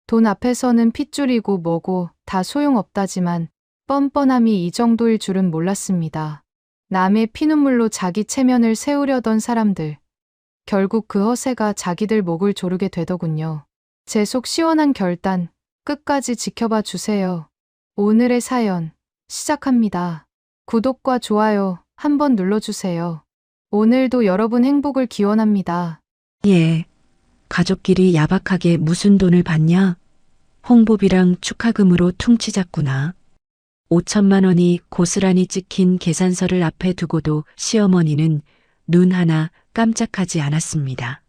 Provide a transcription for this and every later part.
돈 앞에서는 핏줄이고 뭐고 다 소용없다지만 뻔뻔함이 이 정도일 줄은 몰랐습니다. 남의 피눈물로 자기 체면을 세우려던 사람들. 결국 그 허세가 자기들 목을 조르게 되더군요. 제 속 시원한 결단, 끝까지 지켜봐 주세요. 오늘의 사연, 시작합니다. 구독과 좋아요 한번 눌러주세요. 오늘도 여러분 행복을 기원합니다. 예, 가족끼리 야박하게 무슨 돈을 받냐? 홍보비랑 축하금으로 퉁치잡구나. 5천만 원이 고스란히 찍힌 계산서를 앞에 두고도 시어머니는 눈 하나 깜짝하지 않았습니다.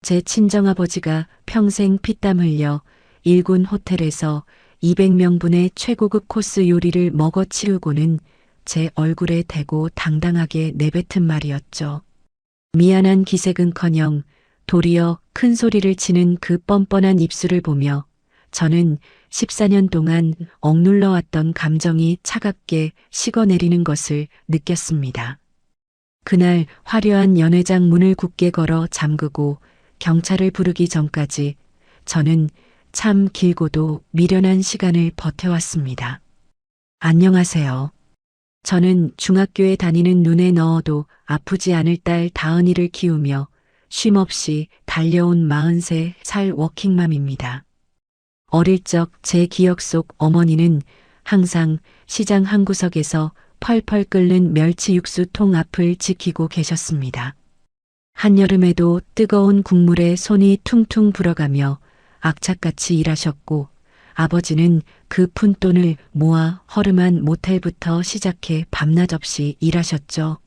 제 친정아버지가 평생 피땀 흘려 일군 호텔에서 200명분의 최고급 코스 요리를 먹어치우고는 제 얼굴에 대고 당당하게 내뱉은 말이었죠. 미안한 기색은커녕 도리어 큰 소리를 치는 그 뻔뻔한 입술을 보며 저는 14년 동안 억눌러 왔던 감정이 차갑게 식어내리는 것을 느꼈습니다. 그날 화려한 연회장 문을 굳게 걸어 잠그고 경찰을 부르기 전까지 저는 참 길고도 미련한 시간을 버텨왔습니다. 안녕하세요. 저는 중학교에 다니는 눈에 넣어도 아프지 않을 딸 다은이를 키우며 쉼없이 달려온 43살 워킹맘입니다. 어릴 적 제 기억 속 어머니는 항상 시장 한 구석에서 펄펄 끓는 멸치 육수통 앞을 지키고 계셨습니다. 한여름에도 뜨거운 국물에 손이 퉁퉁 불어가며 악착같이 일하셨고 아버지는 그 푼돈을 모아 허름한 모텔부터 시작해 밤낮 없이 일하셨죠.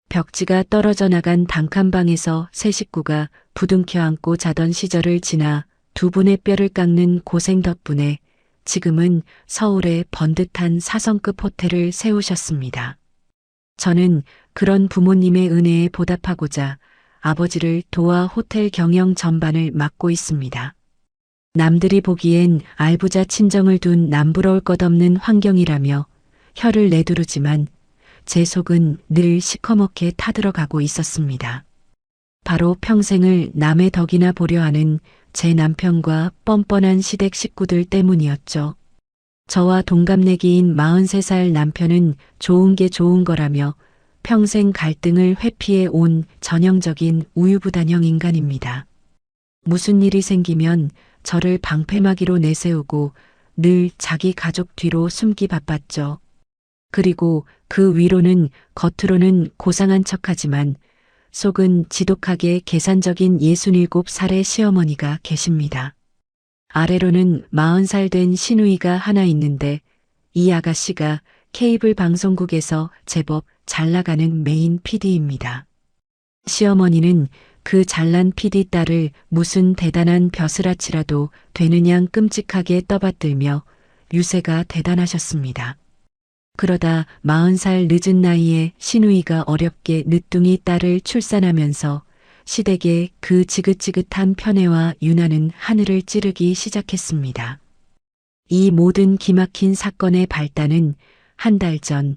벽지가 떨어져 나간 단칸방에서 세 식구가 부둥켜 안고 자던 시절을 지나 두 분의 뼈를 깎는 고생 덕분에 지금은 서울에 번듯한 4성급 호텔을 세우셨습니다. 저는 그런 부모님의 은혜에 보답하고자 아버지를 도와 호텔 경영 전반을 맡고 있습니다. 남들이 보기엔 알부자 친정을 둔 남부러울 것 없는 환경이라며 혀를 내두르지만 제 속은 늘 시커멓게 타들어가고 있었습니다. 바로 평생을 남의 덕이나 보려 하는 제 남편과 뻔뻔한 시댁 식구들 때문이었죠. 저와 동갑내기인 43살 남편은 좋은 게 좋은 거라며 평생 갈등을 회피해 온 전형적인 우유부단형 인간입니다. 무슨 일이 생기면 저를 방패막이로 내세우고 늘 자기 가족 뒤로 숨기 바빴죠. 그리고 그 위로는 겉으로는 고상한 척하지만 속은 지독하게 계산적인 67살의 시어머니가 계십니다. 아래로는 40살 된 시누이가 하나 있는데 이 아가씨가 케이블 방송국에서 제법 잘 나가는 메인 PD입니다. 시어머니는 그 잘난 PD 딸을 무슨 대단한 벼슬아치라도 되는 양 끔찍하게 떠받들며 유세가 대단하셨습니다. 그러다 40살 늦은 나이에 시누이가 어렵게 늦둥이 딸을 출산하면서 시댁의 그 지긋지긋한 편애와 유난은 하늘을 찌르기 시작했습니다. 이 모든 기막힌 사건의 발단은 한 달 전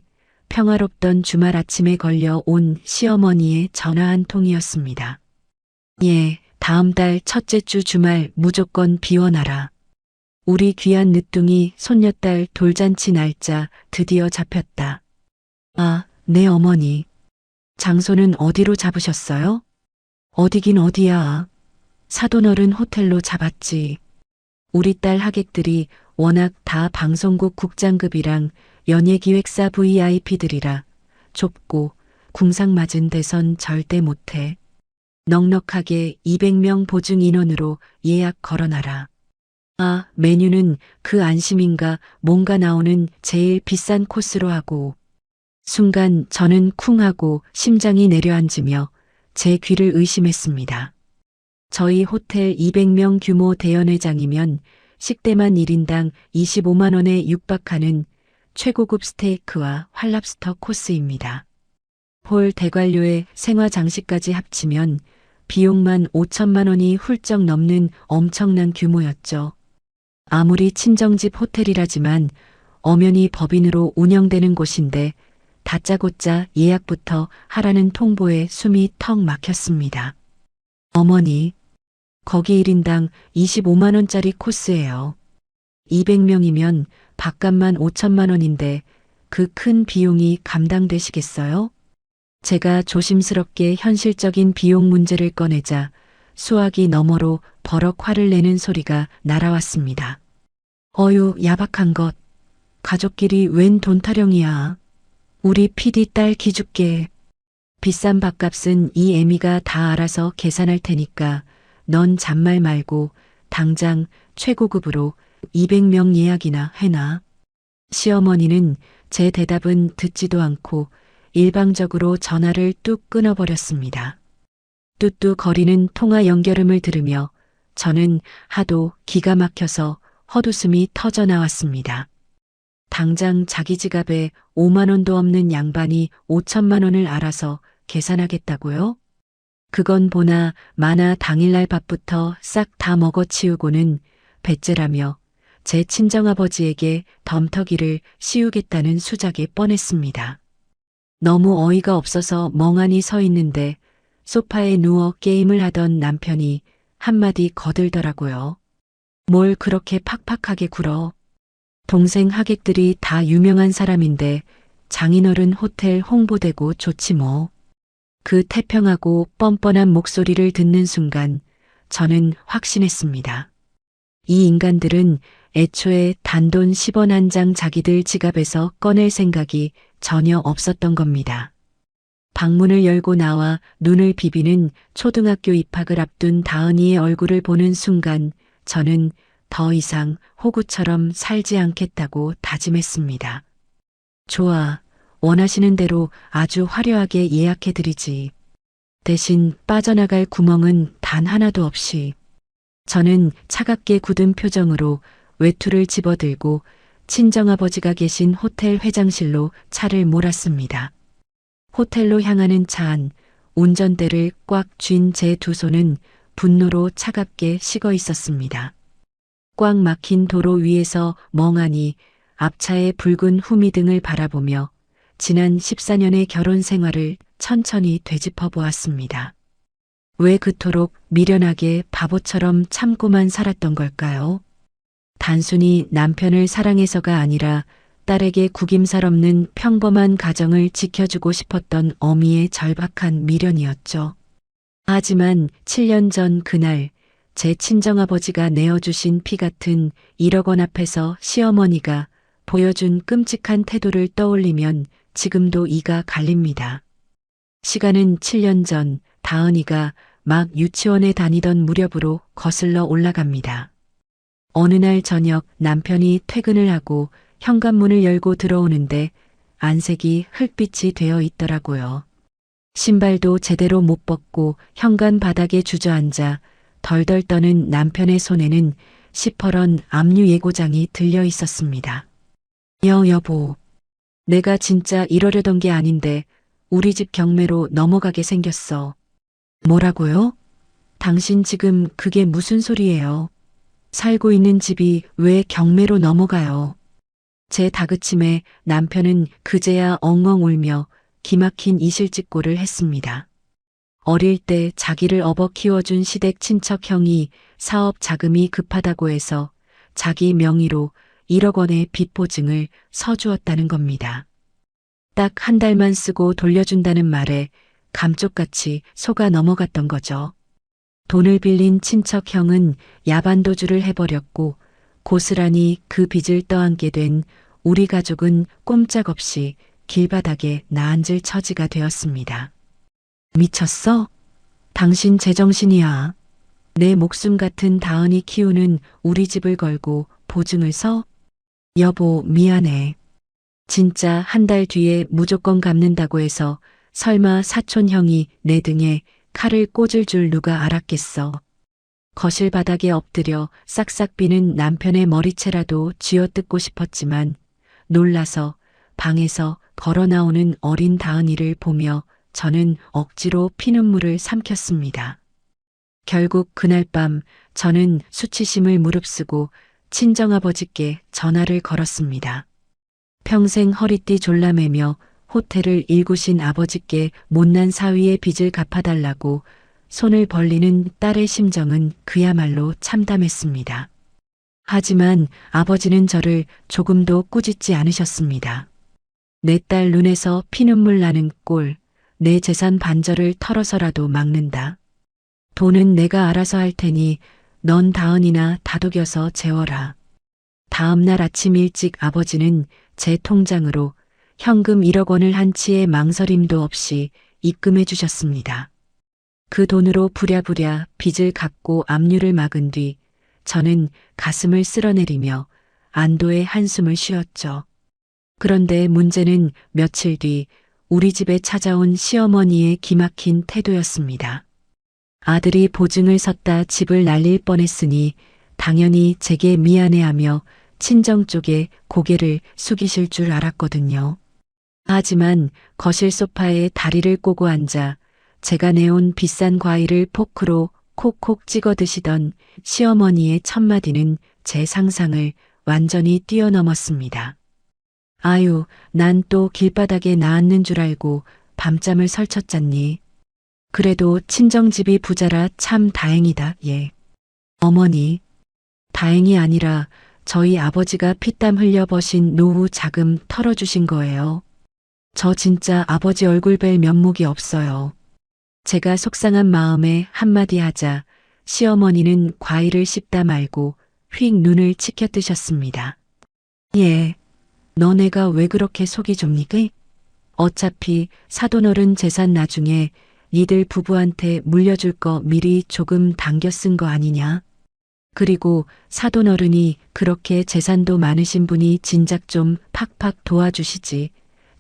평화롭던 주말 아침에 걸려온 시어머니의 전화 한 통이었습니다. 예, 다음 달 첫째 주 주말 무조건 비워놔라. 우리 귀한 늦둥이 손녀딸 돌잔치 날짜 드디어 잡혔다. 아, 네 어머니. 장소는 어디로 잡으셨어요? 어디긴 어디야. 사돈어른 호텔로 잡았지. 우리 딸 하객들이 워낙 다 방송국 국장급이랑 연예기획사 VIP들이라 좁고 궁상맞은 데선 절대 못해. 넉넉하게 200명 보증 인원으로 예약 걸어놔라. 아, 메뉴는 그 안심인가 뭔가 나오는 제일 비싼 코스로 하고. 순간 저는 쿵하고 심장이 내려앉으며 제 귀를 의심했습니다. 저희 호텔 200명 규모 대연회장이면 식대만 1인당 25만 원에 육박하는 최고급 스테이크와 활랍스터 코스입니다. 홀 대관료에 생화장식까지 합치면 비용만 5천만 원이 훌쩍 넘는 엄청난 규모였죠. 아무리 친정집 호텔이라지만 엄연히 법인으로 운영되는 곳인데 다짜고짜 예약부터 하라는 통보에 숨이 턱 막혔습니다. 어머니, 거기 1인당 25만 원짜리 코스예요. 200명이면 밥값만 5천만 원인데 그 큰 비용이 감당되시겠어요? 제가 조심스럽게 현실적인 비용 문제를 꺼내자 수화기 너머로 버럭 화를 내는 소리가 날아왔습니다. 어유, 야박한 것. 가족끼리 웬 돈 타령이야. 우리 PD 딸 기죽게. 비싼 밥값은 이 애미가 다 알아서 계산할 테니까 넌 잔말 말고 당장 최고급으로 200명 예약이나 해놔. 시어머니는 제 대답은 듣지도 않고 일방적으로 전화를 뚝 끊어버렸습니다. 뚜뚜 거리는 통화 연결음을 들으며 저는 하도 기가 막혀서 헛웃음이 터져 나왔습니다. 당장 자기 지갑에 5만 원도 없는 양반이 5천만 원을 알아서 계산하겠다고요? 그건 보나 마나 당일날 밥부터 싹 다 먹어치우고는 배째라며 제 친정아버지에게 덤터기를 씌우겠다는 수작이 뻔했습니다. 너무 어이가 없어서 멍하니 서 있는데 소파에 누워 게임을 하던 남편이 한마디 거들더라고요. 뭘 그렇게 팍팍하게 굴어. 동생 하객들이 다 유명한 사람인데 장인어른 호텔 홍보되고 좋지 뭐. 그 태평하고 뻔뻔한 목소리를 듣는 순간 저는 확신했습니다. 이 인간들은 애초에 단돈 10원 한 장 자기들 지갑에서 꺼낼 생각이 전혀 없었던 겁니다. 방문을 열고 나와 눈을 비비는 초등학교 입학을 앞둔 다은이의 얼굴을 보는 순간 저는 더 이상 호구처럼 살지 않겠다고 다짐했습니다. 좋아, 원하시는 대로 아주 화려하게 예약해드리지. 대신 빠져나갈 구멍은 단 하나도 없이. 저는 차갑게 굳은 표정으로 외투를 집어들고 친정아버지가 계신 호텔 회장실로 차를 몰았습니다. 호텔로 향하는 차 안, 운전대를 꽉 쥔 제 두 손은 분노로 차갑게 식어 있었습니다. 꽉 막힌 도로 위에서 멍하니 앞차의 붉은 후미등을 바라보며 지난 14년의 결혼 생활을 천천히 되짚어 보았습니다. 왜 그토록 미련하게 바보처럼 참고만 살았던 걸까요? 단순히 남편을 사랑해서가 아니라 딸에게 구김살 없는 평범한 가정을 지켜주고 싶었던 어미의 절박한 미련이었죠. 하지만 7년 전 그날 제 친정아버지가 내어주신 피 같은 1억 원 앞에서 시어머니가 보여준 끔찍한 태도를 떠올리면 지금도 이가 갈립니다. 시간은 7년 전 다은이가 막 유치원에 다니던 무렵으로 거슬러 올라갑니다. 어느 날 저녁 남편이 퇴근을 하고 현관문을 열고 들어오는데 안색이 흙빛이 되어 있더라고요. 신발도 제대로 못 벗고 현관 바닥에 주저앉아 덜덜 떠는 남편의 손에는 시퍼런 압류 예고장이 들려 있었습니다. 여보, 내가 진짜 이러려던 게 아닌데 우리 집 경매로 넘어가게 생겼어. 뭐라고요? 당신 지금 그게 무슨 소리예요? 살고 있는 집이 왜 경매로 넘어가요? 제 다그침에 남편은 그제야 엉엉 울며 기막힌 이실직고를 했습니다. 어릴 때 자기를 업어 키워준 시댁 친척 형이 사업 자금이 급하다고 해서 자기 명의로 1억 원의 빚 보증을 서주었다는 겁니다. 딱 한 달만 쓰고 돌려준다는 말에 감쪽같이 속아 넘어갔던 거죠. 돈을 빌린 친척 형은 야반도주를 해버렸고 고스란히 그 빚을 떠안게 된 우리 가족은 꼼짝없이 길바닥에 나앉을 처지가 되었습니다. 미쳤어? 당신 제정신이야. 내 목숨 같은 다은이 키우는 우리 집을 걸고 보증을 서? 여보, 미안해. 진짜 한 달 뒤에 무조건 갚는다고 해서 설마 사촌 형이 내 등에 칼을 꽂을 줄 누가 알았겠어. 거실 바닥에 엎드려 싹싹 비는 남편의 머리채라도 쥐어뜯고 싶었지만 놀라서 방에서 걸어 나오는 어린 다은이를 보며 저는 억지로 피눈물을 삼켰습니다. 결국 그날 밤 저는 수치심을 무릅쓰고 친정아버지께 전화를 걸었습니다. 평생 허리띠 졸라매며 호텔을 일구신 아버지께 못난 사위의 빚을 갚아달라고 손을 벌리는 딸의 심정은 그야말로 참담했습니다. 하지만 아버지는 저를 조금도 꾸짖지 않으셨습니다. 내 딸 눈에서 피눈물 나는 꼴, 내 재산 반절을 털어서라도 막는다. 돈은 내가 알아서 할 테니 넌 다은이나 다독여서 재워라. 다음 날 아침 일찍 아버지는 제 통장으로 현금 1억 원을 한치의 망설임도 없이 입금해 주셨습니다. 그 돈으로 부랴부랴 빚을 갚고 압류를 막은 뒤 저는 가슴을 쓸어내리며 안도의 한숨을 쉬었죠. 그런데 문제는 며칠 뒤 우리 집에 찾아온 시어머니의 기막힌 태도였습니다. 아들이 보증을 섰다 집을 날릴 뻔했으니 당연히 제게 미안해하며 친정 쪽에 고개를 숙이실 줄 알았거든요. 하지만 거실 소파에 다리를 꼬고 앉아 제가 내온 비싼 과일을 포크로 콕콕 찍어 드시던 시어머니의 첫마디는 제 상상을 완전히 뛰어넘었습니다. 아유, 난 또 길바닥에 나앉는 줄 알고 밤잠을 설쳤잖니. 그래도 친정집이 부자라 참 다행이다, 예. 어머니, 다행이 아니라 저희 아버지가 피땀 흘려 버신 노후 자금 털어주신 거예요. 저 진짜 아버지 얼굴 뵐 면목이 없어요. 제가 속상한 마음에 한마디 하자 시어머니는 과일을 씹다 말고 휙 눈을 치켜뜨셨습니다. 예, 너네가 왜 그렇게 속이 좁니까? 어차피 사돈어른 재산 나중에 니들 부부한테 물려줄 거 미리 조금 당겨 쓴 거 아니냐? 그리고 사돈어른이 그렇게 재산도 많으신 분이 진작 좀 팍팍 도와주시지.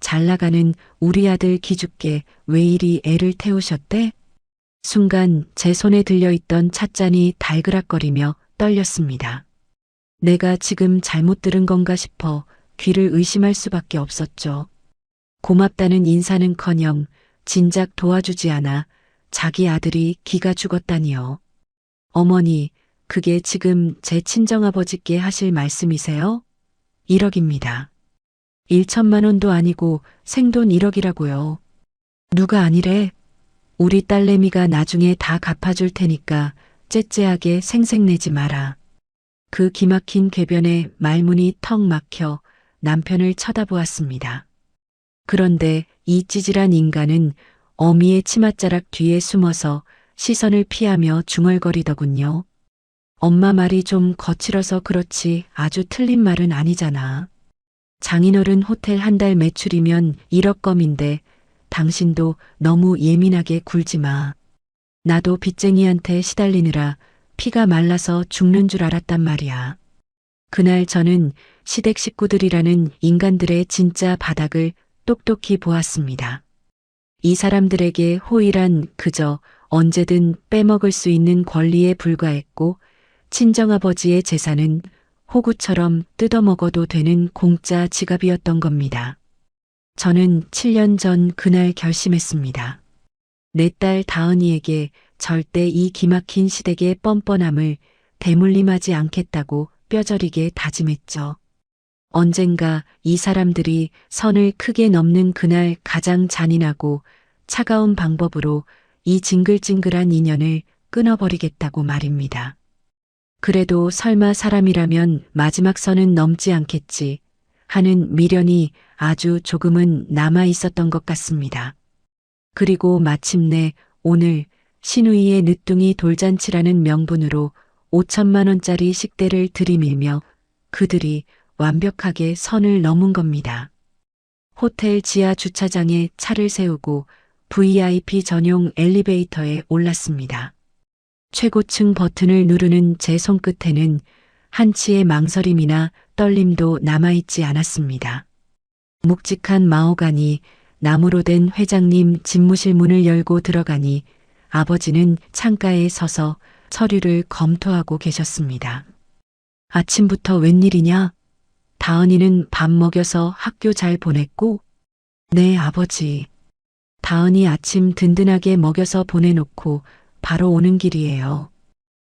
잘 나가는 우리 아들 기죽게 왜 이리 애를 태우셨대? 순간 제 손에 들려있던 찻잔이 달그락거리며 떨렸습니다. 내가 지금 잘못 들은 건가 싶어 귀를 의심할 수밖에 없었죠. 고맙다는 인사는커녕 진작 도와주지 않아 자기 아들이 기가 죽었다니요. 어머니, 그게 지금 제 친정아버지께 하실 말씀이세요? 1억입니다. 1천만 원도 아니고 생돈 1억이라고요. 누가 아니래? 우리 딸내미가 나중에 다 갚아줄 테니까 째째하게 생색내지 마라. 그 기막힌 궤변에 말문이 턱 막혀 남편을 쳐다보았습니다. 그런데 이 찌질한 인간은 어미의 치맛자락 뒤에 숨어서 시선을 피하며 중얼거리더군요. 엄마 말이 좀 거칠어서 그렇지 아주 틀린 말은 아니잖아. 장인어른 호텔 한 달 매출이면 1억 검인데 당신도 너무 예민하게 굴지 마. 나도 빚쟁이한테 시달리느라 피가 말라서 죽는 줄 알았단 말이야. 그날 저는 시댁 식구들이라는 인간들의 진짜 바닥을 똑똑히 보았습니다. 이 사람들에게 호의란 그저 언제든 빼먹을 수 있는 권리에 불과했고 친정아버지의 재산은 호구처럼 뜯어먹어도 되는 공짜 지갑이었던 겁니다. 저는 7년 전 그날 결심했습니다. 내 딸 다은이에게 절대 이 기막힌 시댁의 뻔뻔함을 대물림하지 않겠다고 뼈저리게 다짐했죠. 언젠가 이 사람들이 선을 크게 넘는 그날 가장 잔인하고 차가운 방법으로 이 징글징글한 인연을 끊어버리겠다고 말입니다. 그래도 설마 사람이라면 마지막 선은 넘지 않겠지 하는 미련이 아주 조금은 남아 있었던 것 같습니다. 그리고 마침내 오늘 시누이의 늦둥이 돌잔치라는 명분으로 5천만 원짜리 식대를 들이밀며 그들이 완벽하게 선을 넘은 겁니다. 호텔 지하 주차장에 차를 세우고 VIP 전용 엘리베이터에 올랐습니다. 최고층 버튼을 누르는 제 손끝에는 한치의 망설임이나 떨림도 남아있지 않았습니다. 묵직한 마호가니 나무로 된 회장님 집무실 문을 열고 들어가니 아버지는 창가에 서서 서류를 검토하고 계셨습니다. 아침부터 웬일이냐? 다은이는 밥 먹여서 학교 잘 보냈고? 네, 아버지. 다은이 아침 든든하게 먹여서 보내놓고 바로 오는 길이에요.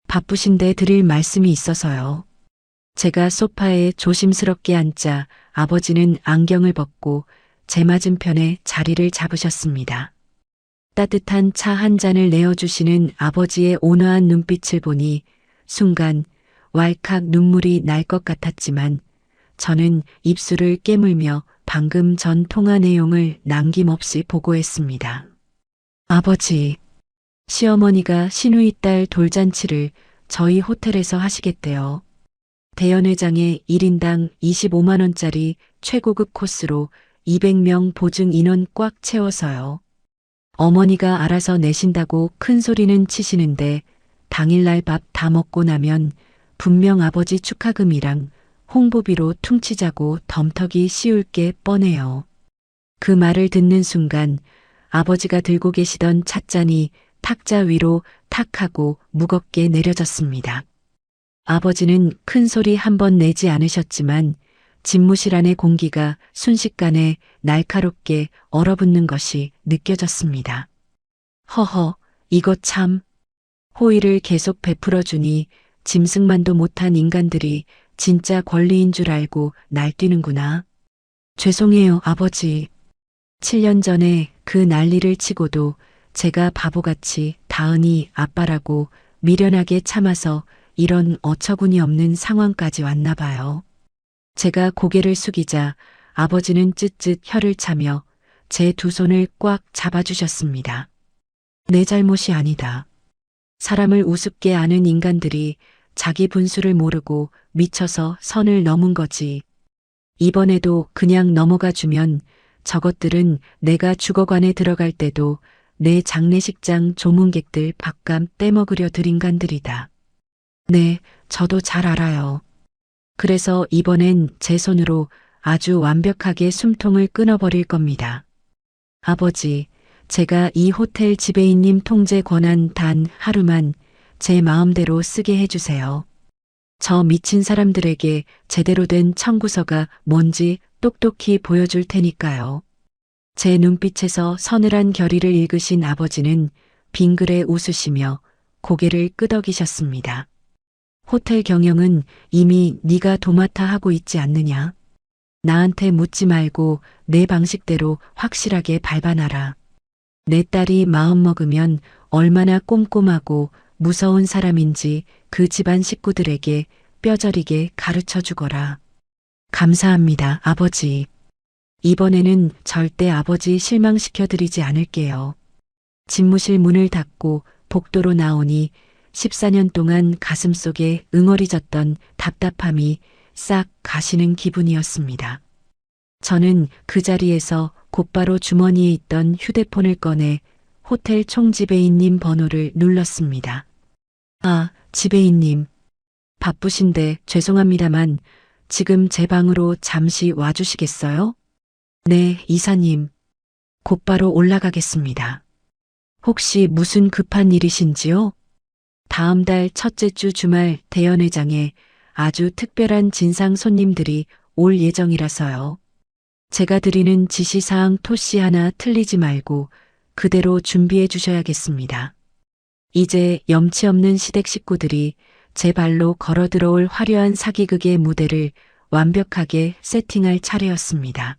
바쁘신데 드릴 말씀이 있어서요. 제가 소파에 조심스럽게 앉자 아버지는 안경을 벗고 제 맞은편에 자리를 잡으셨습니다. 따뜻한 차 한 잔을 내어주시는 아버지의 온화한 눈빛을 보니 순간 왈칵 눈물이 날 것 같았지만 저는 입술을 깨물며 방금 전 통화 내용을 남김없이 보고했습니다. 아버지, 시어머니가 시누이 딸 돌잔치를 저희 호텔에서 하시겠대요. 대연회장에 1인당 25만 원짜리 최고급 코스로 200명 보증 인원 꽉 채워서요. 어머니가 알아서 내신다고 큰 소리는 치시는데 당일날 밥 다 먹고 나면 분명 아버지 축하금이랑 홍보비로 퉁치자고 덤터기 씌울 게 뻔해요. 그 말을 듣는 순간 아버지가 들고 계시던 찻잔이 탁자 위로 탁 하고 무겁게 내려졌습니다. 아버지는 큰 소리 한 번 내지 않으셨지만 집무실 안의 공기가 순식간에 날카롭게 얼어붙는 것이 느껴졌습니다. 허허, 이거 참. 호의를 계속 베풀어주니 짐승만도 못한 인간들이 진짜 권리인 줄 알고 날뛰는구나. 죄송해요, 아버지. 7년 전에 그 난리를 치고도 제가 바보같이 다은이 아빠라고 미련하게 참아서 이런 어처구니 없는 상황까지 왔나 봐요. 제가 고개를 숙이자 아버지는 쯧쯧 혀를 차며 제 두 손을 꽉 잡아주셨습니다. 내 잘못이 아니다. 사람을 우습게 아는 인간들이 자기 분수를 모르고 미쳐서 선을 넘은 거지. 이번에도 그냥 넘어가 주면 저것들은 내가 주거관에 들어갈 때도 내 장례식장 조문객들 밥값 떼먹으려 들 인간들이다. 네, 저도 잘 알아요. 그래서 이번엔 제 손으로 아주 완벽하게 숨통을 끊어버릴 겁니다. 아버지, 제가 이 호텔 지배인님 통제 권한 단 하루만 제 마음대로 쓰게 해주세요. 저 미친 사람들에게 제대로 된 청구서가 뭔지 똑똑히 보여줄 테니까요. 제 눈빛에서 서늘한 결의를 읽으신 아버지는 빙그레 웃으시며 고개를 끄덕이셨습니다. 호텔 경영은 이미 네가 도맡아 하고 있지 않느냐. 나한테 묻지 말고 내 방식대로 확실하게 밟아놔라. 내 딸이 마음먹으면 얼마나 꼼꼼하고 무서운 사람인지 그 집안 식구들에게 뼈저리게 가르쳐 주거라. 감사합니다, 아버지. 이번에는 절대 아버지 실망시켜드리지 않을게요. 집무실 문을 닫고 복도로 나오니 14년 동안 가슴속에 응어리졌던 답답함이 싹 가시는 기분이었습니다. 저는 그 자리에서 곧바로 주머니에 있던 휴대폰을 꺼내 호텔 총지배인님 번호를 눌렀습니다. 아, 지배인님. 바쁘신데 죄송합니다만 지금 제 방으로 잠시 와주시겠어요? 네, 이사님. 곧바로 올라가겠습니다. 혹시 무슨 급한 일이신지요? 다음 달 첫째 주 주말 대연회장에 아주 특별한 진상 손님들이 올 예정이라서요. 제가 드리는 지시사항 토씨 하나 틀리지 말고 그대로 준비해 주셔야겠습니다. 이제 염치 없는 시댁 식구들이 제 발로 걸어 들어올 화려한 사기극의 무대를 완벽하게 세팅할 차례였습니다.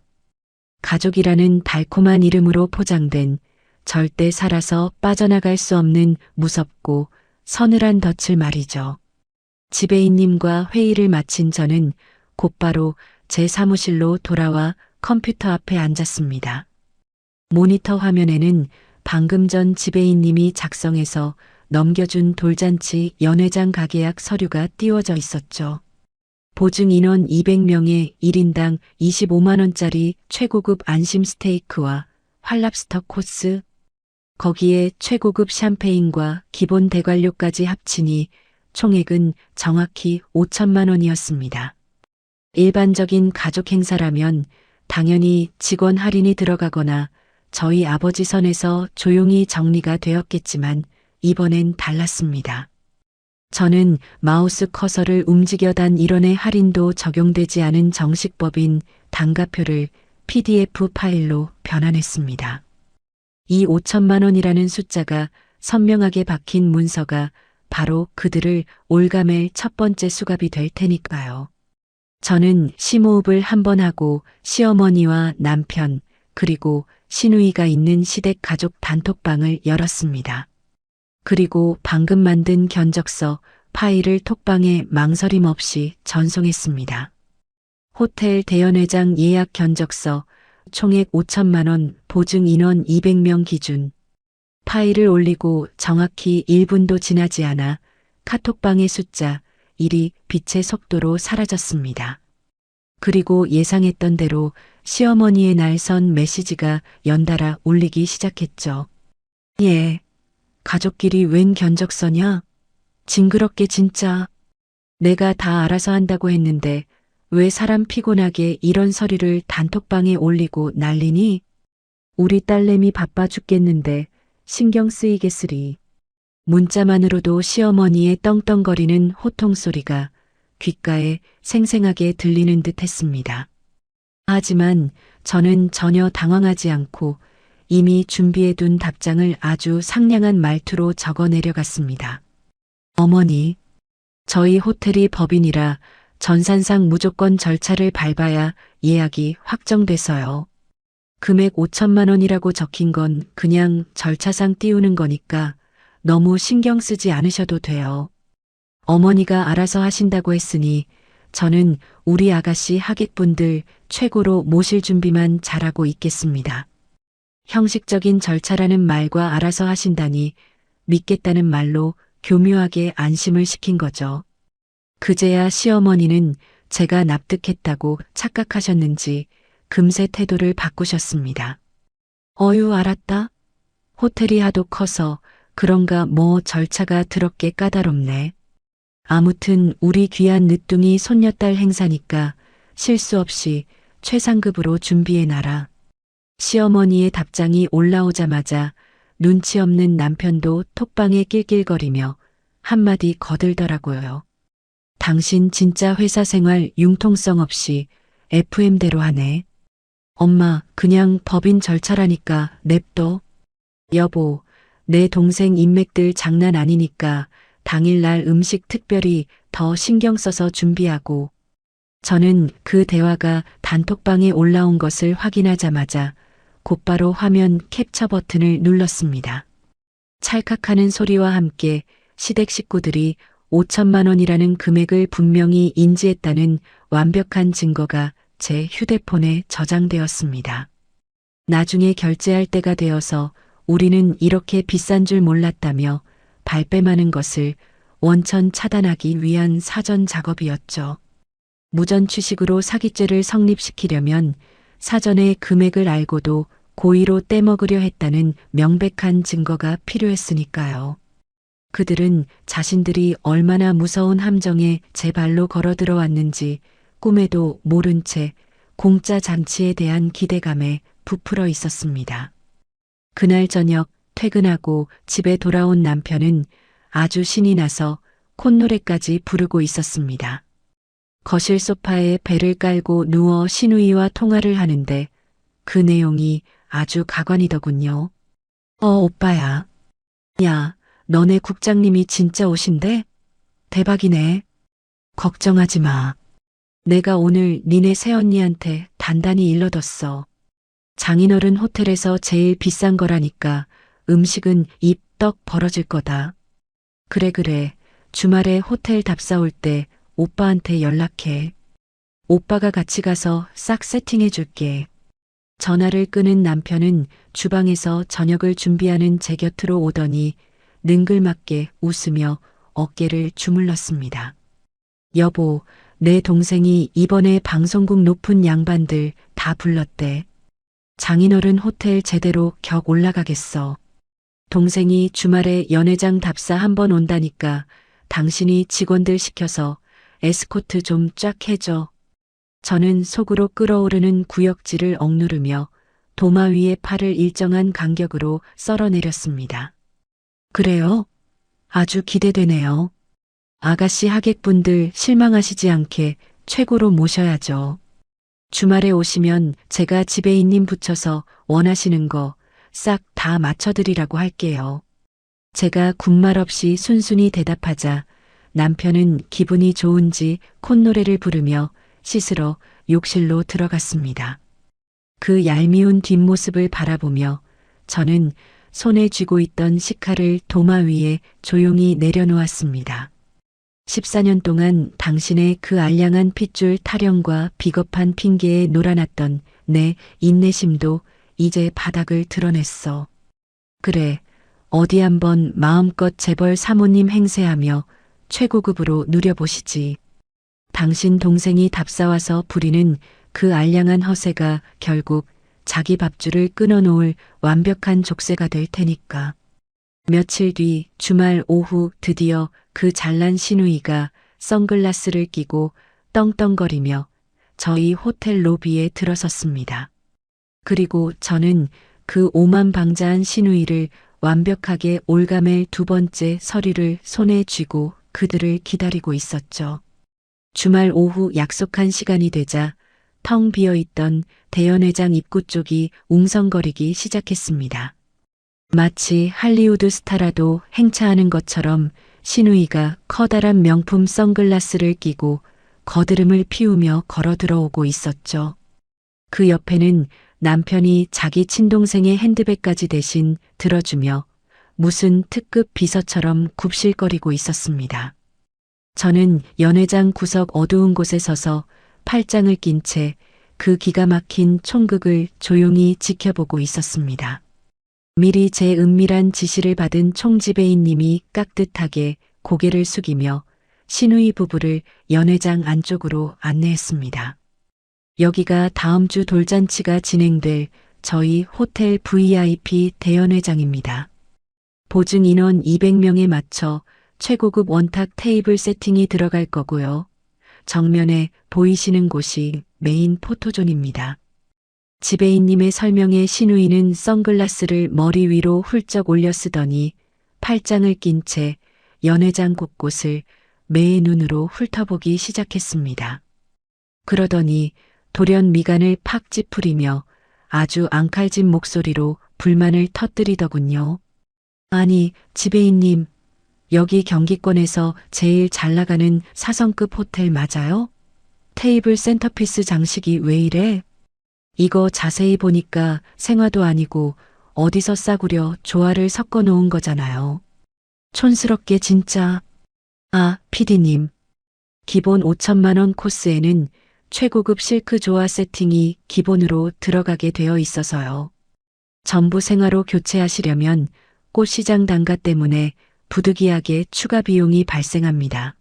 가족이라는 달콤한 이름으로 포장된 절대 살아서 빠져나갈 수 없는 무섭고 서늘한 덫을 말이죠. 지배인님과 회의를 마친 저는 곧바로 제 사무실로 돌아와 컴퓨터 앞에 앉았습니다. 모니터 화면에는 방금 전 지배인님이 작성해서 넘겨준 돌잔치 연회장 가계약 서류가 띄워져 있었죠. 보증 인원 200명에 1인당 25만 원짜리 최고급 안심 스테이크와 활랍스터 코스, 거기에 최고급 샴페인과 기본 대관료까지 합치니 총액은 정확히 5천만 원이었습니다. 일반적인 가족 행사라면 당연히 직원 할인이 들어가거나 저희 아버지 선에서 조용히 정리가 되었겠지만 이번엔 달랐습니다. 저는 마우스 커서를 움직여 단 1원의 할인도 적용되지 않은 정식법인 단가표를 PDF 파일로 변환했습니다. 이 5천만 원이라는 숫자가 선명하게 박힌 문서가 바로 그들을 올가맬 첫 번째 수갑이 될 테니까요. 저는 심호흡을 한번 하고 시어머니와 남편 그리고 시누이가 있는 시댁 가족 단톡방을 열었습니다. 그리고 방금 만든 견적서 파일을 톡방에 망설임 없이 전송했습니다. 호텔 대연회장 예약 견적서 총액 5천만 원, 보증 인원 200명 기준. 파일을 올리고 정확히 1분도 지나지 않아 카톡방의 숫자 1이 빛의 속도로 사라졌습니다. 그리고 예상했던 대로 시어머니의 날선 메시지가 연달아 울리기 시작했죠. 예, 가족끼리 웬 견적서냐? 징그럽게 진짜. 내가 다 알아서 한다고 했는데 왜 사람 피곤하게 이런 서류를 단톡방에 올리고 난리니? 우리 딸내미 바빠 죽겠는데 신경 쓰이겠으리. 문자만으로도 시어머니의 떵떵거리는 호통 소리가 귓가에 생생하게 들리는 듯 했습니다. 하지만 저는 전혀 당황하지 않고 이미 준비해둔 답장을 아주 상냥한 말투로 적어 내려갔습니다. 어머니, 저희 호텔이 법인이라 전산상 무조건 절차를 밟아야 예약이 확정돼서요. 금액 5천만 원이라고 적힌 건 그냥 절차상 띄우는 거니까 너무 신경 쓰지 않으셔도 돼요. 어머니가 알아서 하신다고 했으니 저는 우리 아가씨 하객분들 최고로 모실 준비만 잘하고 있겠습니다. 형식적인 절차라는 말과 알아서 하신다니 믿겠다는 말로 교묘하게 안심을 시킨 거죠. 그제야 시어머니는 제가 납득했다고 착각하셨는지 금세 태도를 바꾸셨습니다. 어유 알았다. 호텔이 하도 커서 그런가 뭐 절차가 더럽게 까다롭네. 아무튼 우리 귀한 늦둥이 손녀딸 행사니까 실수 없이 최상급으로 준비해놔라. 시어머니의 답장이 올라오자마자 눈치 없는 남편도 톡방에 낄낄거리며 한마디 거들더라고요. 당신 진짜 회사 생활 융통성 없이 FM대로 하네. 엄마, 그냥 법인 절차라니까 냅둬. 여보, 내 동생 인맥들 장난 아니니까 당일날 음식 특별히 더 신경 써서 준비하고. 저는 그 대화가 단톡방에 올라온 것을 확인하자마자 곧바로 화면 캡처 버튼을 눌렀습니다. 찰칵하는 소리와 함께 시댁 식구들이 5천만 원이라는 금액을 분명히 인지했다는 완벽한 증거가 제 휴대폰에 저장되었습니다. 나중에 결제할 때가 되어서 우리는 이렇게 비싼 줄 몰랐다며 발뺌하는 것을 원천 차단하기 위한 사전 작업이었죠. 무전 취식으로 사기죄를 성립시키려면 사전에 금액을 알고도 고의로 떼먹으려 했다는 명백한 증거가 필요했으니까요. 그들은 자신들이 얼마나 무서운 함정에 제 발로 걸어 들어왔는지 꿈에도 모른 채 공짜 잔치에 대한 기대감에 부풀어 있었습니다. 그날 저녁 퇴근하고 집에 돌아온 남편은 아주 신이 나서 콧노래까지 부르고 있었습니다. 거실 소파에 배를 깔고 누워 시누이와 통화를 하는데 그 내용이 아주 가관이더군요. 오빠야. 야, 너네 국장님이 진짜 오신대? 대박이네. 걱정하지 마. 내가 오늘 니네 새언니한테 단단히 일러뒀어. 장인어른 호텔에서 제일 비싼 거라니까 음식은 입 떡 벌어질 거다. 그래. 주말에 호텔 답사 올 때 오빠한테 연락해. 오빠가 같이 가서 싹 세팅해 줄게. 전화를 끊은 남편은 주방에서 저녁을 준비하는 제 곁으로 오더니 능글맞게 웃으며 어깨를 주물렀습니다. 여보, 내 동생이 이번에 방송국 높은 양반들 다 불렀대. 장인어른 호텔 제대로 격 올라가겠어. 동생이 주말에 연회장 답사 한번 온다니까 당신이 직원들 시켜서 에스코트 좀 쫙 해줘. 저는 속으로 끓어오르는 구역질을 억누르며 도마 위에 팔을 일정한 간격으로 썰어내렸습니다. 그래요? 아주 기대되네요. 아가씨 하객분들 실망하시지 않게 최고로 모셔야죠. 주말에 오시면 제가 지배인님 붙여서 원하시는 거 싹 다 맞춰드리라고 할게요. 제가 군말 없이 순순히 대답하자 남편은 기분이 좋은지 콧노래를 부르며 씻으러 욕실로 들어갔습니다. 그 얄미운 뒷모습을 바라보며 저는 손에 쥐고 있던 식칼을 도마 위에 조용히 내려놓았습니다. 14년 동안 당신의 그 알량한 핏줄 타령과 비겁한 핑계에 놀아났던 내 인내심도 이제 바닥을 드러냈어. 그래, 어디 한번 마음껏 재벌 사모님 행세하며 최고급으로 누려보시지. 당신 동생이 답사와서 부리는 그 알량한 허세가 결국 자기 밥줄을 끊어놓을 완벽한 족쇄가 될 테니까. 며칠 뒤 주말 오후 드디어 그 잘난 시누이가 선글라스를 끼고 떵떵거리며 저희 호텔 로비에 들어섰습니다. 그리고 저는 그 오만방자한 시누이를 완벽하게 올가맬 두 번째 서류를 손에 쥐고 그들을 기다리고 있었죠. 주말 오후 약속한 시간이 되자 텅 비어있던 대연회장 입구 쪽이 웅성거리기 시작했습니다. 마치 할리우드 스타라도 행차하는 것처럼 시누이가 커다란 명품 선글라스를 끼고 거드름을 피우며 걸어 들어오고 있었죠. 그 옆에는 남편이 자기 친동생의 핸드백까지 대신 들어주며 무슨 특급 비서처럼 굽실거리고 있었습니다. 저는 연회장 구석 어두운 곳에 서서 팔짱을 낀 채 그 기가 막힌 총극을 조용히 지켜보고 있었습니다. 미리 제 은밀한 지시를 받은 총지배인님이 깍듯하게 고개를 숙이며 시누이 부부를 연회장 안쪽으로 안내했습니다. 여기가 다음 주 돌잔치가 진행될 저희 호텔 VIP 대연회장입니다. 보증 인원 200명에 맞춰 최고급 원탁 테이블 세팅이 들어갈 거고요. 정면에 보이시는 곳이 메인 포토존입니다. 지배인님의 설명에 시누이는 선글라스를 머리 위로 훌쩍 올려 쓰더니 팔짱을 낀 채 연회장 곳곳을 매의 눈으로 훑어보기 시작했습니다. 그러더니 돌연 미간을 팍 찌푸리며 아주 앙칼진 목소리로 불만을 터뜨리더군요. 아니, 지배인님, 여기 경기권에서 제일 잘 나가는 4성급 호텔 맞아요? 테이블 센터피스 장식이 왜 이래? 이거 자세히 보니까 생화도 아니고 어디서 싸구려 조화를 섞어 놓은 거잖아요. 촌스럽게 진짜. 아, PD님. 기본 5천만 원 코스에는 최고급 실크 조화 세팅이 기본으로 들어가게 되어 있어서요. 전부 생화로 교체하시려면 꽃시장 단가 때문에 부득이하게 추가 비용이 발생합니다.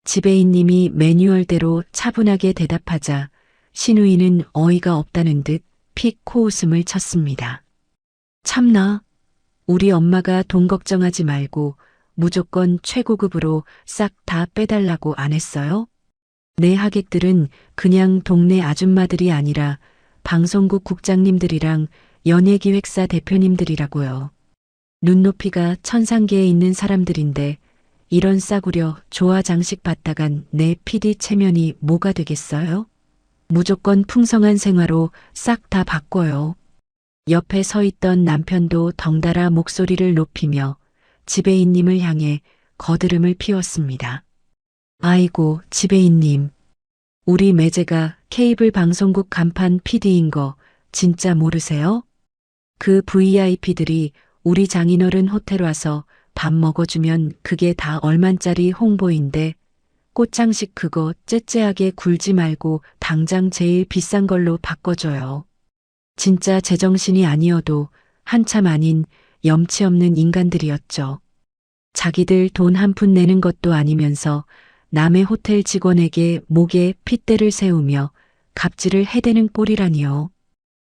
지배인님이 매뉴얼대로 차분하게 대답하자 시누이는 어이가 없다는 듯 픽 코웃음을 쳤습니다. 참나, 우리 엄마가 돈 걱정하지 말고 무조건 최고급으로 싹 다 빼달라고 안 했어요? 내 하객들은 그냥 동네 아줌마들이 아니라 방송국 국장님들이랑 연예기획사 대표님들이라고요. 눈높이가 천상계에 있는 사람들인데 이런 싸구려 조화 장식 받다간 내 PD 체면이 뭐가 되겠어요? 무조건 풍성한 생활로 싹 다 바꿔요. 옆에 서 있던 남편도 덩달아 목소리를 높이며 지배인님을 향해 거드름을 피웠습니다. 아이고, 지배인님. 우리 매제가 케이블 방송국 간판 PD인 거 진짜 모르세요? 그 VIP들이 우리 장인어른 호텔 와서 밥 먹어주면 그게 다 얼만짜리 홍보인데 꽃장식 그거 째째하게 굴지 말고 당장 제일 비싼 걸로 바꿔줘요. 진짜 제정신이 아니어도 한참 아닌 염치 없는 인간들이었죠. 자기들 돈 한 푼 내는 것도 아니면서 남의 호텔 직원에게 목에 핏대를 세우며 갑질을 해대는 꼴이라니요.